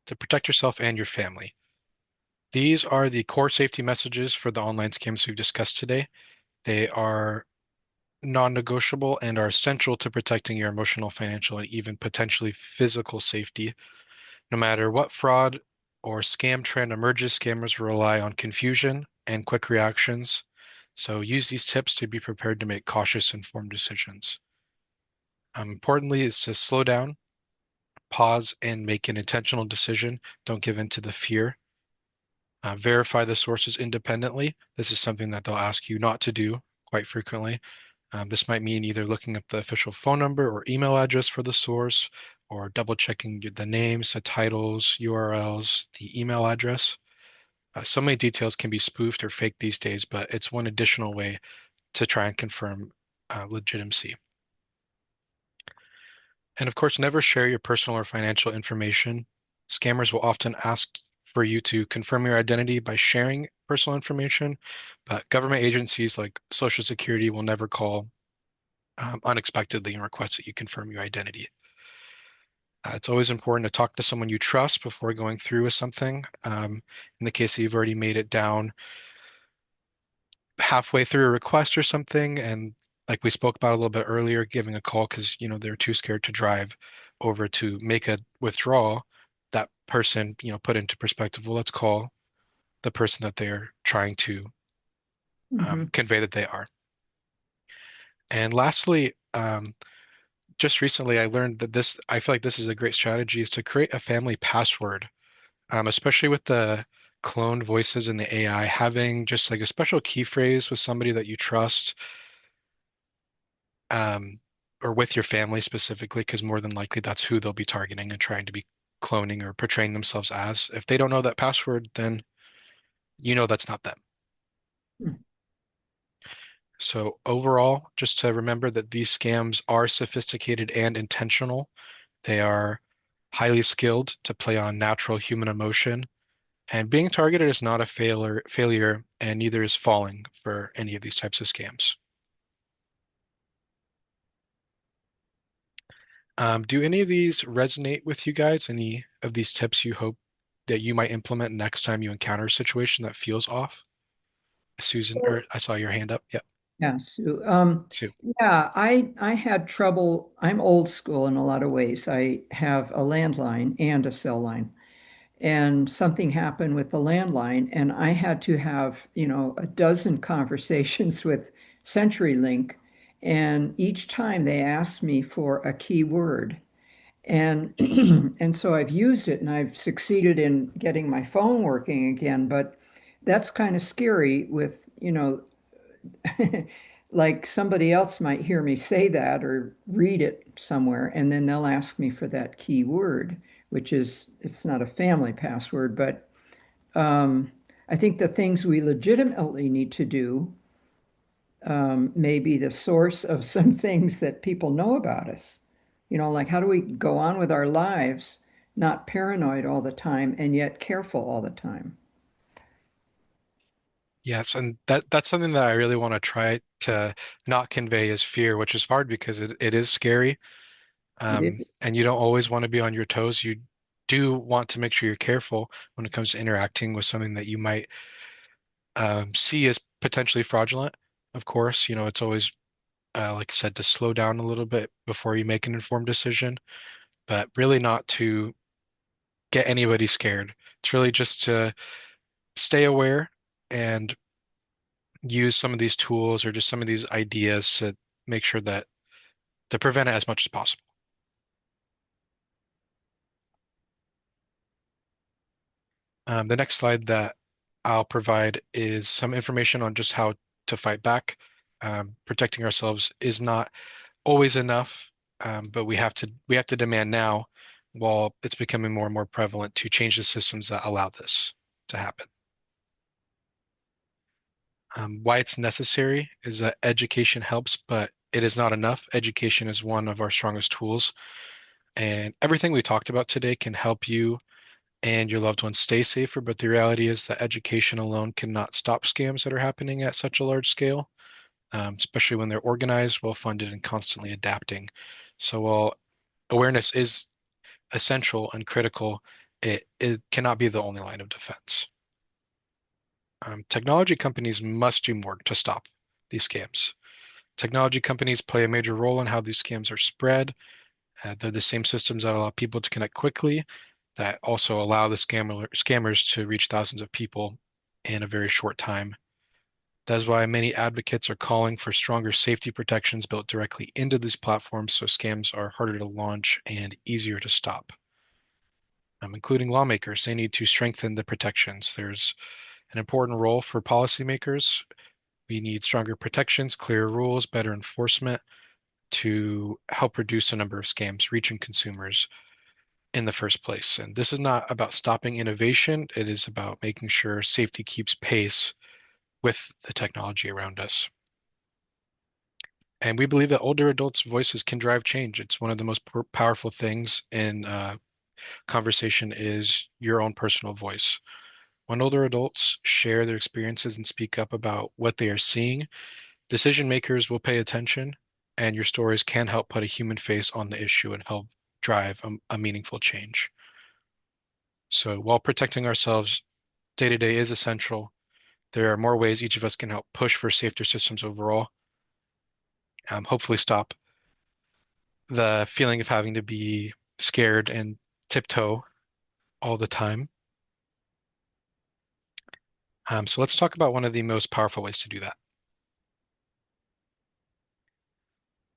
To protect yourself and your family. These are the core safety messages for the online scams we've discussed today. They are non-negotiable and are essential to protecting your emotional, financial, and even potentially physical safety. No matter what fraud or scam trend emerges, scammers rely on confusion and quick reactions. So use these tips to be prepared to make cautious, informed decisions. Importantly, is to slow down, pause, and make an intentional decision. Don't give in to the fear. Verify the sources independently. This is something that they'll ask you not to do quite frequently. This might mean either looking up the official phone number or email address for the source, or double checking the names, the titles, URLs, the email address. So many details can be spoofed or faked these days, but it's one additional way to try and confirm legitimacy. And of course, never share your personal or financial information. Scammers will often ask for you to confirm your identity by sharing personal information, but government agencies like Social Security will never call unexpectedly and request that you confirm your identity. It's always important to talk to someone you trust before going through with something. In the case that you've already made it down halfway through a request or something, and like we spoke about a little bit earlier, giving a call because they're too scared to drive over to make a withdrawal, that person put into perspective. Well, let's call the person that they're trying to convey that they are. And lastly, just recently I learned that I feel like this is a great strategy, is to create a family password, especially with the cloned voices and the AI, having just like a special key phrase with somebody that you trust, or with your family specifically, because more than likely that's who they'll be targeting and trying to be cloning or portraying themselves as. If they don't know that password, then that's not them. So overall, just to remember that these scams are sophisticated and intentional. They are highly skilled to play on natural human emotion. And being targeted is not a failure, and neither is falling for any of these types of scams. Do any of these resonate with you guys? Any of these tips you hope that you might implement next time you encounter a situation that feels off? Susan, or I saw your hand up. Yep. Yeah, Sue. Sue. Yeah, I had trouble. I'm old school in a lot of ways. I have a landline and a cell line. and something happened with the landline, and I had to have, a dozen conversations with CenturyLink, and each time they asked me for a key word. And and so I've used it and I've succeeded in getting my phone working again, but that's kind of scary with, like somebody else might hear me say that or read it somewhere, and then they'll ask me for that key word, which is, it's not a family password, but I think the things we legitimately need to do may be the source of some things that people know about us. Like how do we go on with our lives, not paranoid all the time and yet careful all the time? Yes, and that's something that I really want to try to not convey as fear, which is hard because it is scary. It is. And you don't always want to be on your toes. You do want to make sure you're careful when it comes to interacting with something that you might see as potentially fraudulent. Of course, it's always, like I said, to slow down a little bit before you make an informed decision, but really not to get anybody scared. It's really just to stay aware and use some of these tools or just some of these ideas to make sure that to prevent it as much as possible. The next slide that I'll provide is some information on just how to fight back. Protecting ourselves is not always enough, but we have to demand now, while it's becoming more and more prevalent, to change the systems that allow this to happen. Why it's necessary is that education helps, but it is not enough. Education is one of our strongest tools, and everything we talked about today can help you and your loved ones stay safer. But the reality is that education alone cannot stop scams that are happening at such a large scale, especially when they're organized, well-funded, and constantly adapting. So while awareness is essential and critical, it cannot be the only line of defense. Technology companies must do more to stop these scams. Technology companies play a major role in how these scams are spread. They're the same systems that allow people to connect quickly, that also allow the scammers to reach thousands of people in a very short time. That's why many advocates are calling for stronger safety protections built directly into these platforms so scams are harder to launch and easier to stop. Including lawmakers, they need to strengthen the protections. There's an important role for policymakers. We need stronger protections, clearer rules, better enforcement to help reduce the number of scams reaching consumers in the first place. And this is not about stopping innovation, it is about making sure safety keeps pace with the technology around us. And we believe that older adults' voices can drive change. It's one of the most powerful things in conversation is your own personal voice. When older adults share their experiences and speak up about what they are seeing, decision makers will pay attention, and your stories can help put a human face on the issue and help drive a meaningful change. So while protecting ourselves day to day is essential, there are more ways each of us can help push for safer systems overall. Hopefully stop the feeling of having to be scared and tiptoe all the time. So let's talk about one of the most powerful ways to do that.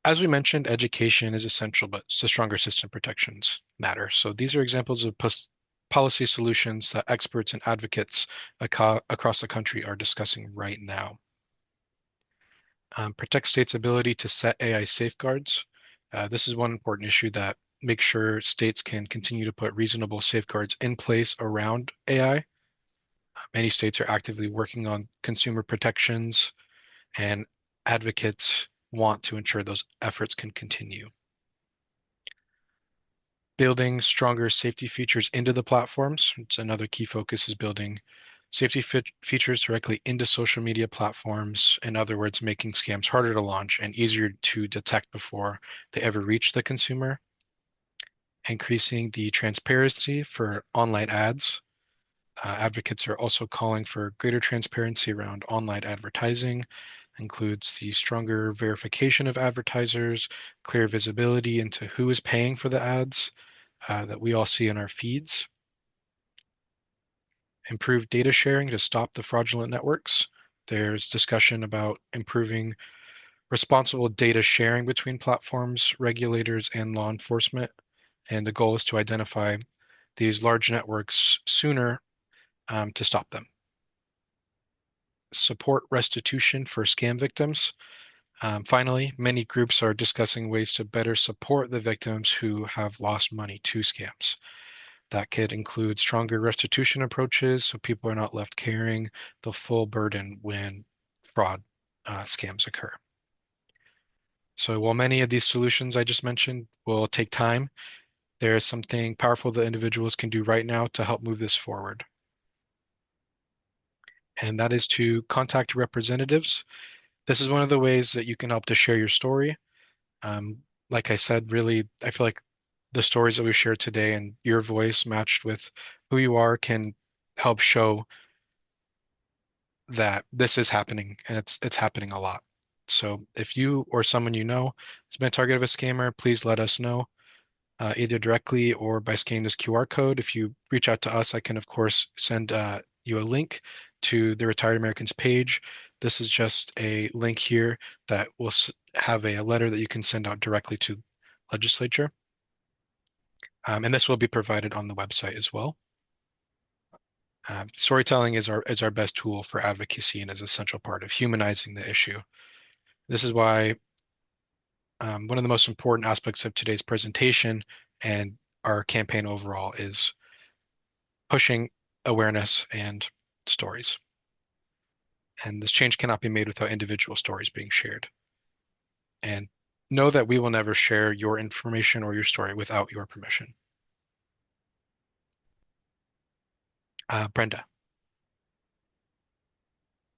As we mentioned, education is essential, but the stronger system protections matter. So these are examples of policy solutions that experts and advocates across the country are discussing right now. Protect states' ability to set AI safeguards. This is one important issue that makes sure states can continue to put reasonable safeguards in place around AI. Many states are actively working on consumer protections, and advocates want to ensure those efforts can continue. Building stronger safety features into the platforms. It's another key focus is building safety features directly into social media platforms. In other words, making scams harder to launch and easier to detect before they ever reach the consumer. Increasing the transparency for online ads. Advocates are also calling for greater transparency around online advertising, includes the stronger verification of advertisers, clear visibility into who is paying for the ads that we all see in our feeds. improved data sharing to stop the fraudulent networks. There's discussion about improving responsible data sharing between platforms, regulators, and law enforcement. And the goal is to identify these large networks sooner to stop them. Support restitution for scam victims. Finally, many groups are discussing ways to better support the victims who have lost money to scams. That could include stronger restitution approaches so people are not left carrying the full burden when fraud scams occur. So while many of these solutions I just mentioned will take time, there is something powerful that individuals can do right now to help move this forward. And that is to contact your representatives. This is one of the ways that you can help to share your story. Like I said, really, I feel like the stories that we shared today and your voice matched with who you are can help show that this is happening and it's happening a lot. So if you or someone you know has been a target of a scammer, please let us know, either directly or by scanning this QR code. If you reach out to us, I can of course send you a link to the Retired Americans page. This is just a link here that will have a letter that you can send out directly to legislature. And this will be provided on the website as well. Storytelling is our best tool for advocacy and is a central part of humanizing the issue. This is why one of the most important aspects of today's presentation and our campaign overall is pushing awareness and stories. And this change cannot be made without individual stories being shared. And know that we will never share your information or your story without your permission. Brenda.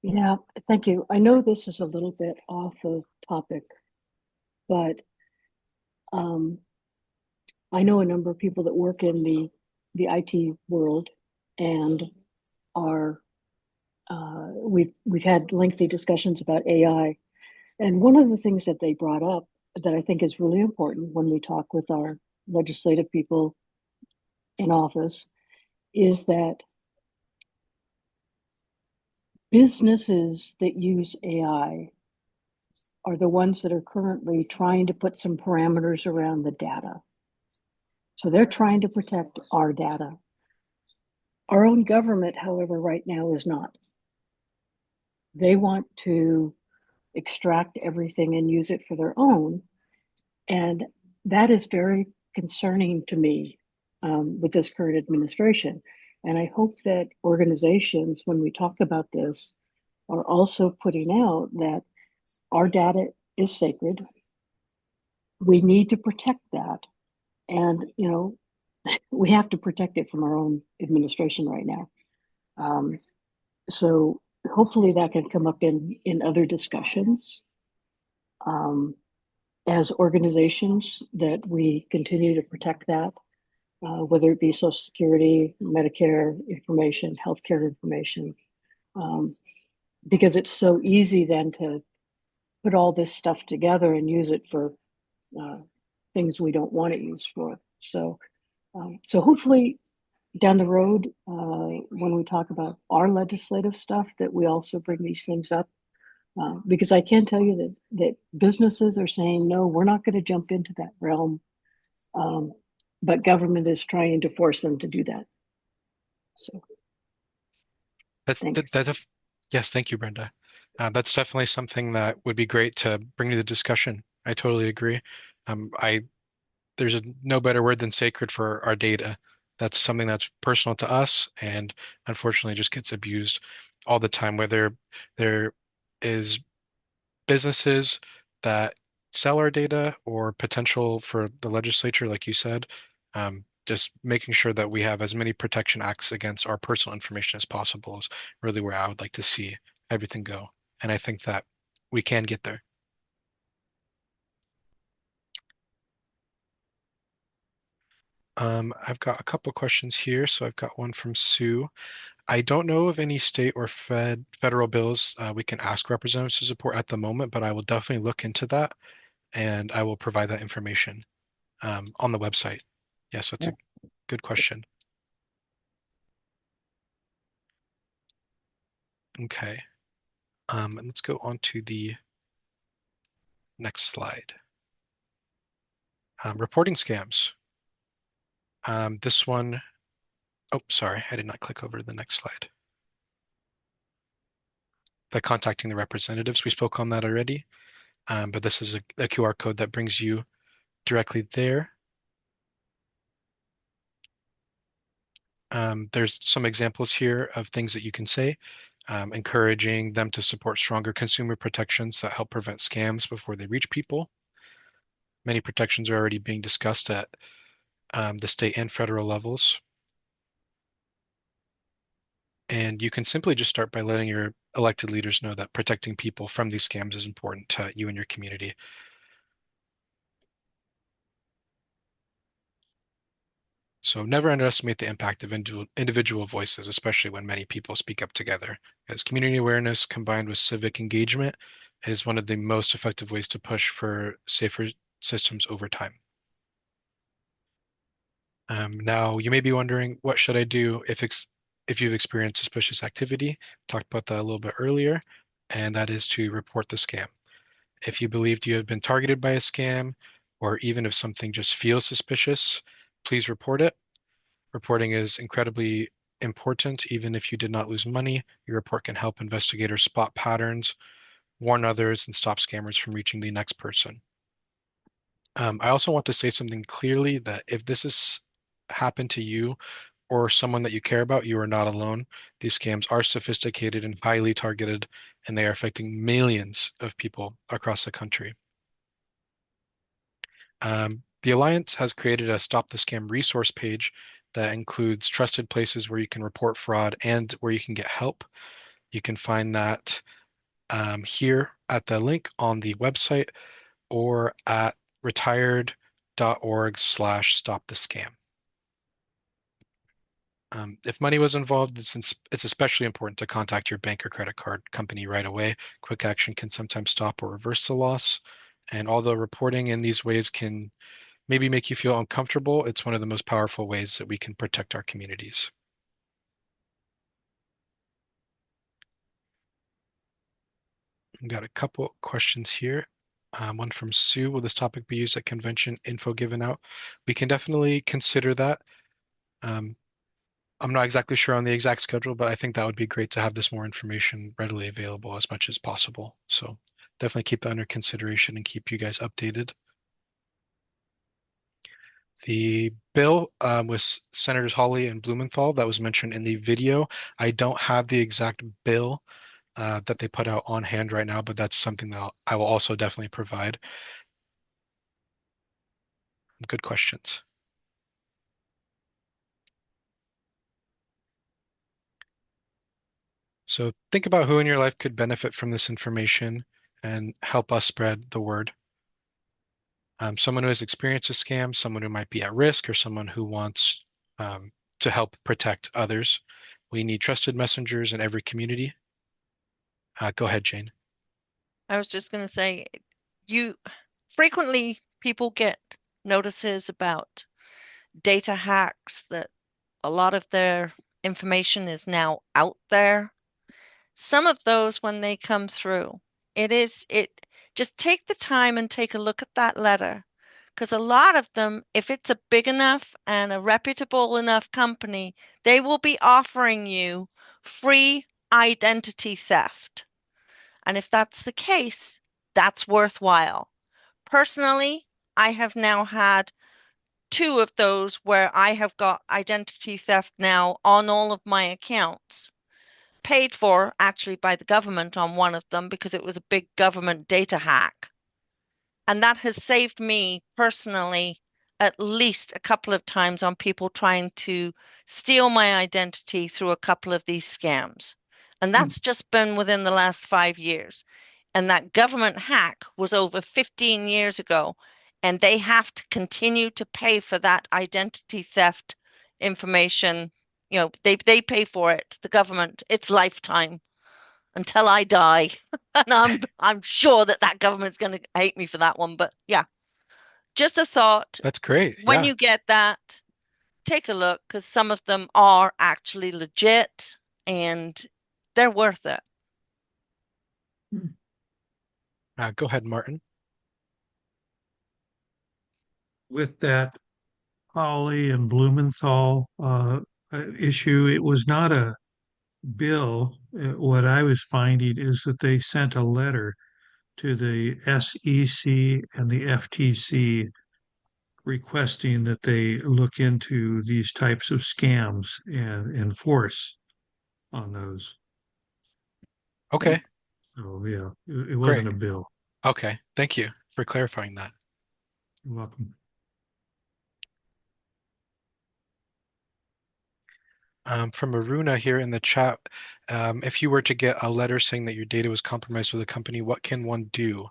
Yeah, thank you. I know this is a little bit off of topic, but I know a number of people that work in the IT world and are we've had lengthy discussions about AI. And one of the things that they brought up that I think is really important when we talk with our legislative people in office is that businesses that use AI are the ones that are currently trying to put some parameters around the data. So they're trying to protect our data. Our own government, however, right now is not. They want to extract everything and use it for their own. And that is very concerning to me with this current administration. And I hope that organizations, when we talk about this, are also putting out that our data is sacred. We need to protect that. And, we have to protect it from our own administration right now. So hopefully that can come up in other discussions as organizations that we continue to protect that, whether it be Social Security, Medicare information, healthcare information, because it's so easy then to put all this stuff together and use it for things we don't want to use for. So hopefully down the road, when we talk about our legislative stuff, that we also bring these things up. Because I can tell you that businesses are saying, no, we're not going to jump into that realm. But government is trying to force them to do that. So Yes, thank you, Brenda. That's definitely something that would be great to bring to the discussion. I totally agree. There's no better word than sacred for our data. That's something that's personal to us and unfortunately just gets abused all the time, whether there is businesses that sell our data or potential for the legislature, like you said, just making sure that we have as many protection acts against our personal information as possible is really where I would like to see everything go. And I think that we can get there. I've got a couple questions here. So I've got one from Sue. I don't know of any state or federal bills we can ask representatives to support at the moment, but I will definitely look into that and I will provide that information on the website. Yes, that's a good question. Okay. And let's go on to the next slide. Reporting scams. This one, oh, sorry, I did not click over to the next slide. The contacting the representatives, we spoke on that already. But this is a QR code that brings you directly there. There's some examples here of things that you can say, encouraging them to support stronger consumer protections that help prevent scams before they reach people. Many protections are already being discussed at the state and federal levels. And you can simply just start by letting your elected leaders know that protecting people from these scams is important to you and your community. So never underestimate the impact of individual voices, especially when many people speak up together, as community awareness combined with civic engagement is one of the most effective ways to push for safer systems over time. Now, you may be wondering, what should I do if you've experienced suspicious activity? We talked about that a little bit earlier, and that is to report the scam. If you believed you have been targeted by a scam, or even if something just feels suspicious, please report it. Reporting is incredibly important. Even if you did not lose money, your report can help investigators spot patterns, warn others, and stop scammers from reaching the next person. I also want to say something clearly that if this has happened to you or someone that you care about, you are not alone. These scams are sophisticated and highly targeted, and they are affecting millions of people across the country. The Alliance has created a Stop the Scam resource page that includes trusted places where you can report fraud and where you can get help. You can find that here at the link on the website or at retired.org/stopthescam. If money was involved, it's especially important to contact your bank or credit card company right away. Quick action can sometimes stop or reverse the loss. And although reporting in these ways can maybe make you feel uncomfortable, it's one of the most powerful ways that we can protect our communities. We've got a couple questions here. One from Sue, will this topic be used at convention info given out? We can definitely consider that. I'm not exactly sure on the exact schedule, but I think that would be great to have this more information readily available as much as possible. So definitely keep that under consideration and keep you guys updated. The bill with Senators Hawley and Blumenthal that was mentioned in the video, I don't have the exact bill that they put out on hand right now, but that's something that I will also definitely provide. Good questions. So think about who in your life could benefit from this information and help us spread the word. Someone who has experienced a scam, someone who might be at risk, or someone who wants to help protect others. We need trusted messengers in every community. Go ahead, Jane. I was just going to say, frequently people get notices about data hacks that a lot of their information is now out there. Some of those, when they come through, just take the time and take a look at that letter. Because a lot of them, if it's a big enough and a reputable enough company, they will be offering you free identity theft. And if that's the case, that's worthwhile. Personally, I have now had 2 of those where I have got identity theft now on all of my accounts. Paid for actually by the government on one of them because it was a big government data hack. And that has saved me personally at least a couple of times on people trying to steal my identity through a couple of these scams. And that's just been within the last 5 years. And that government hack was over 15 years ago. And they have to continue to pay for that identity theft information. You know, they pay for it, the government, it's lifetime until I die. And I'm sure that government's going to hate me for that one. But yeah, just a thought. That's great. When Yeah. you get that, take a look because some of them are actually legit and they're worth it. Go ahead, Martin. With that Hawley and Blumenthal issue, it was not a bill. What I was finding is that they sent a letter to the SEC and the FTC requesting that they look into these types of scams and enforce on those. Okay, So yeah, it great. wasn't a bill. Okay, thank you for clarifying that. You're welcome. From Aruna here in the chat, if you were to get a letter saying that your data was compromised with a company, what can one do?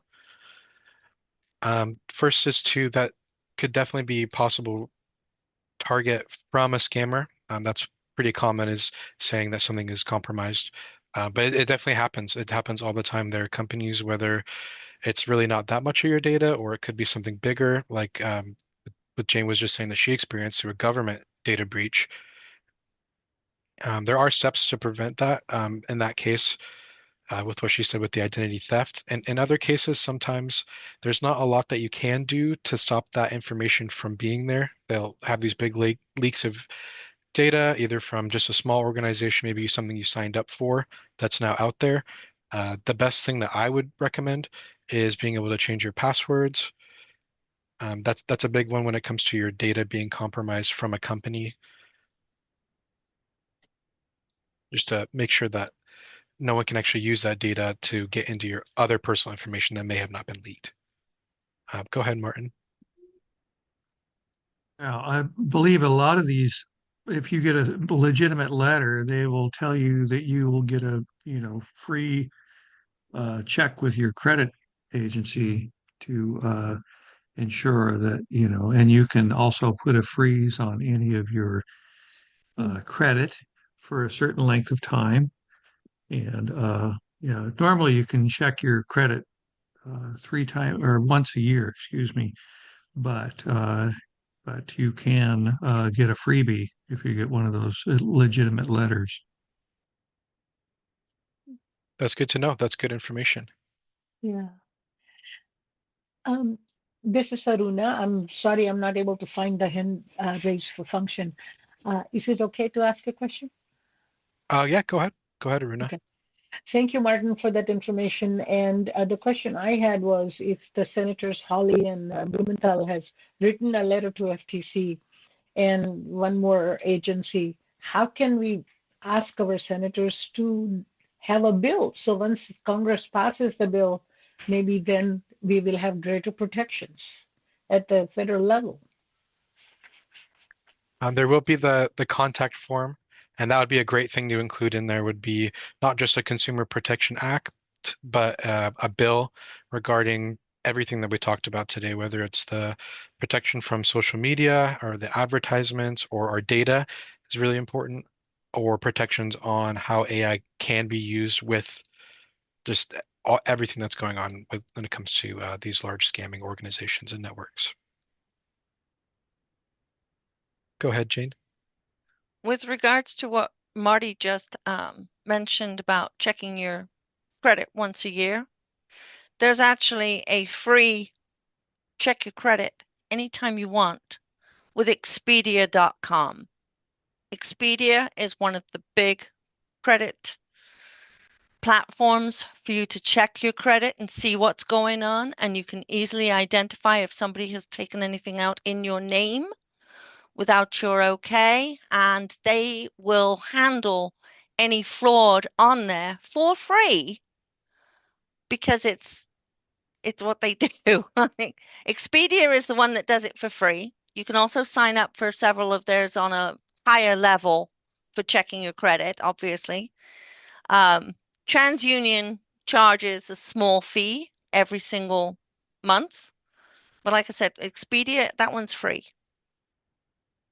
First is to that could definitely be possible target from a scammer. That's pretty common is saying that something is compromised. But it definitely happens. It happens all the time. There are companies, whether it's really not that much of your data, or it could be something bigger, like what Jane was just saying that she experienced through a government data breach. There are steps to prevent that. In that case, with what she said with the identity theft. And in other cases, sometimes there's not a lot that you can do to stop that information from being there. They'll have these big leaks of data, either from just a small organization, maybe something you signed up for that's now out there. The best thing that I would recommend is being able to change your passwords. That's a big one when it comes to your data being compromised from a company, just to make sure that no one can actually use that data to get into your other personal information that may have not been leaked. Go ahead, Martin. Now, I believe a lot of these, if you get a legitimate letter, they will tell you that you will get a, free check with your credit agency to ensure that, and you can also put a freeze on any of your credit for a certain length of time. And, normally you can check your credit 3 times or once a year, excuse me, but you can get a freebie if you get one of those legitimate letters. That's good to know. That's good information. Yeah. Um, this is Aruna. I'm sorry I'm not able to find the hand raised for function. Is it okay to ask a question? Yeah, go ahead. Go ahead, Aruna. Okay. Thank you, Martin, for that information. And the question I had was if the Senators Hawley and Blumenthal has written a letter to FTC and one more agency, how can we ask our senators to have a bill? So once Congress passes the bill, maybe then we will have greater protections at the federal level. There will be the contact form, and that would be a great thing to include in there would be not just a Consumer Protection Act, but a bill regarding everything that we talked about today, whether it's the protection from social media or the advertisements or our data is really important, or protections on how AI can be used with just everything that's going on when it comes to these large scamming organizations and networks. Go ahead, Jane. With regards to what Marty just mentioned about checking your credit once a year, there's actually a free check your credit anytime you want with Expedia.com. Expedia is one of the big credit platforms for you to check your credit and see what's going on, and you can easily identify if somebody has taken anything out in your name without your okay, and they will handle any fraud on there for free because it's what they do. Expedia is the one that does it for free. You can also sign up for several of theirs on a higher level for checking your credit, obviously. TransUnion charges a small fee every single month. But like I said, Expedia, that one's free.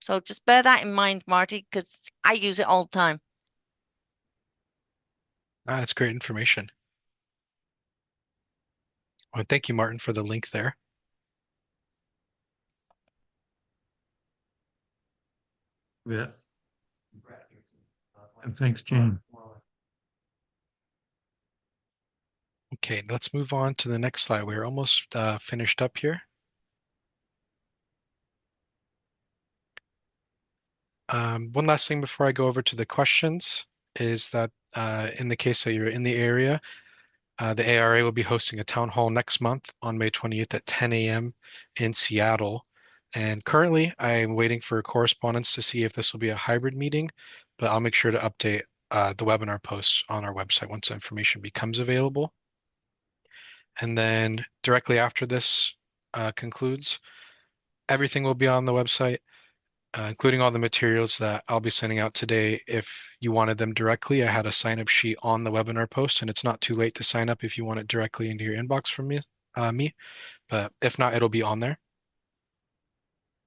So just bear that in mind, Marty, because I use it all the time. That's great information. Well, thank you, Martin, for the link there. Yeah. And thanks, Jane. Okay, let's move on to the next slide. We're almost finished up here. One last thing before I go over to the questions is that in the case that you're in the area, the ARA will be hosting a town hall next month on May 28th at 10 a.m. in Seattle. And currently, I'm waiting for correspondence to see if this will be a hybrid meeting, but I'll make sure to update the webinar posts on our website once the information becomes available. And then directly after this concludes, everything will be on the website, including all the materials that I'll be sending out today. If you wanted them directly, I had a sign up sheet on the webinar post, and it's not too late to sign up if you want it directly into your inbox from me. But if not, it'll be on there.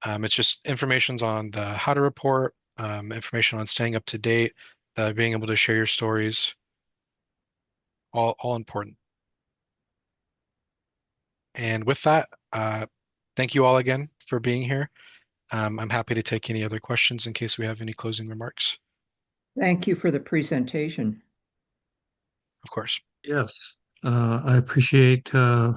It's just information's on the how to report, information on staying up to date, being able to share your stories, all important. And with that, thank you all again for being here. I'm happy to take any other questions in case we have any closing remarks. Thank you for the presentation. Of course. Yes, I appreciate uh,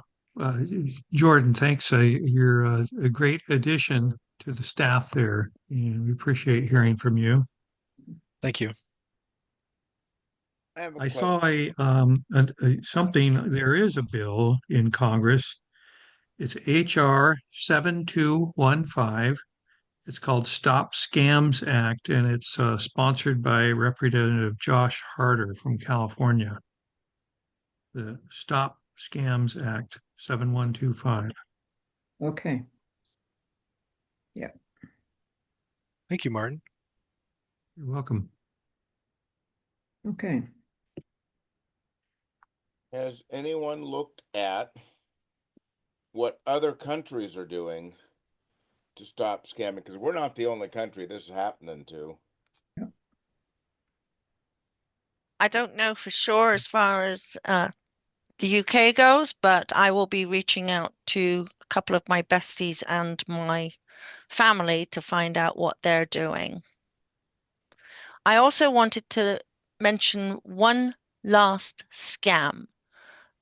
Jordan. Thanks. You're a great addition to the staff there, and we appreciate hearing from you. Thank you. I have a I question. saw something. There is a bill in Congress. It's HR 7215. It's called Stop Scams Act, and it's sponsored by Representative Josh Harder from California. The Stop Scams Act 7125. Okay. Yeah. Thank you, Martin. You're welcome. Okay. Has anyone looked at what other countries are doing to stop scamming? Because we're not the only country this is happening to. I don't know for sure as far as the UK goes, but I will be reaching out to a couple of my besties and my family to find out what they're doing. I also wanted to mention one last scam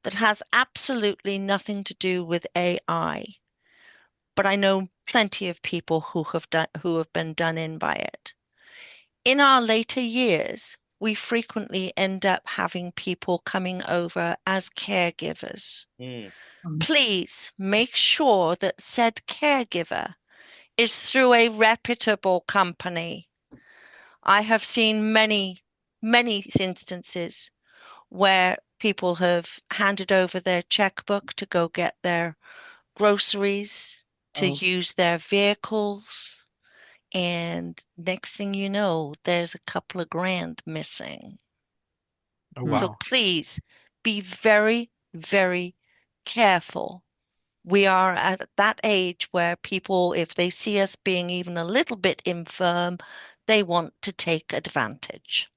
that has absolutely nothing to do with AI, but I know plenty of people who have been done in by it. In our later years, we frequently end up having people coming over as caregivers. Please make sure that said caregiver is through a reputable company. I have seen many instances where people have handed over their checkbook to go get their groceries, to use their vehicles, and next thing you know, there's a couple of grand missing. Oh, So wow. please be very, very careful. We are at that age where people, if they see us being even a little bit infirm, they want to take advantage.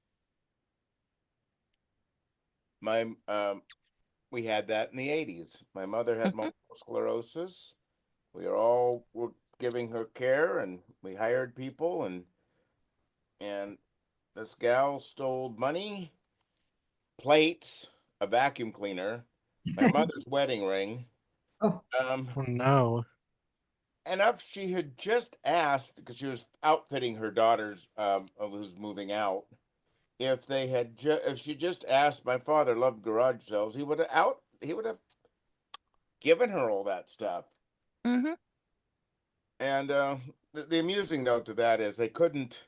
We had that in the 80s. My mother had multiple sclerosis. Were giving her care, and we hired people, and this gal stole money, plates, a vacuum cleaner, my mother's wedding ring. Oh. Oh, no. And if she had just asked, because she was outfitting her daughters, who's moving out, if she just asked, my father loved garage sales, he would have given her all that stuff. Mm-hmm. And the amusing note to that is they couldn't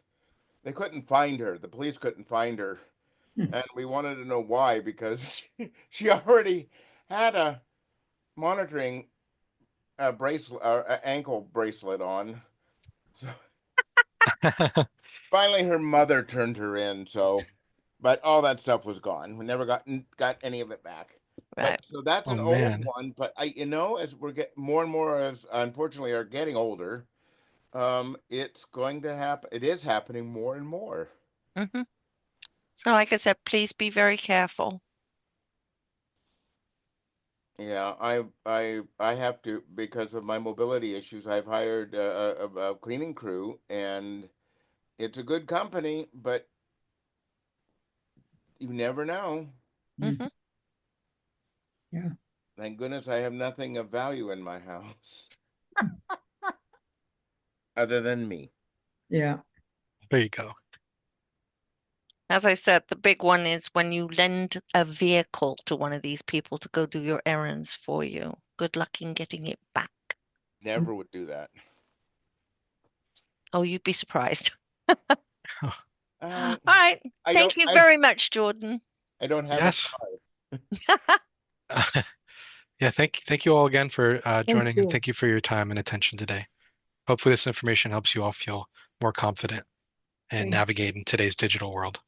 find her. The police couldn't find her, and we wanted to know why, because she already had a monitoring bracelet or ankle bracelet on. So finally, her mother turned her in. So, but all that stuff was gone. We never got any of it back. Right. But so that's Oh, an old man. one. But as we're more and more, as unfortunately are getting older, it's going to happen. It is happening more and more. Mm-hmm. So like I said, please be very careful. Yeah, I have to, because of my mobility issues. I've hired a cleaning crew, and it's a good company, but you never know. Mm-hmm. Yeah. Thank goodness I have nothing of value in my house other than me. Yeah. There you go. As I said, the big one is when you lend a vehicle to one of these people to go do your errands for you. Good luck in getting it back. Never would do that. Oh, you'd be surprised. Uh, All right. I Thank don't. you very much, Jordan. I don't have Yes. a car. Yeah, thank you all again for Thank joining, and you. thank you for your time and attention today. Hopefully this information helps you all feel more confident and Okay. navigate in today's digital world.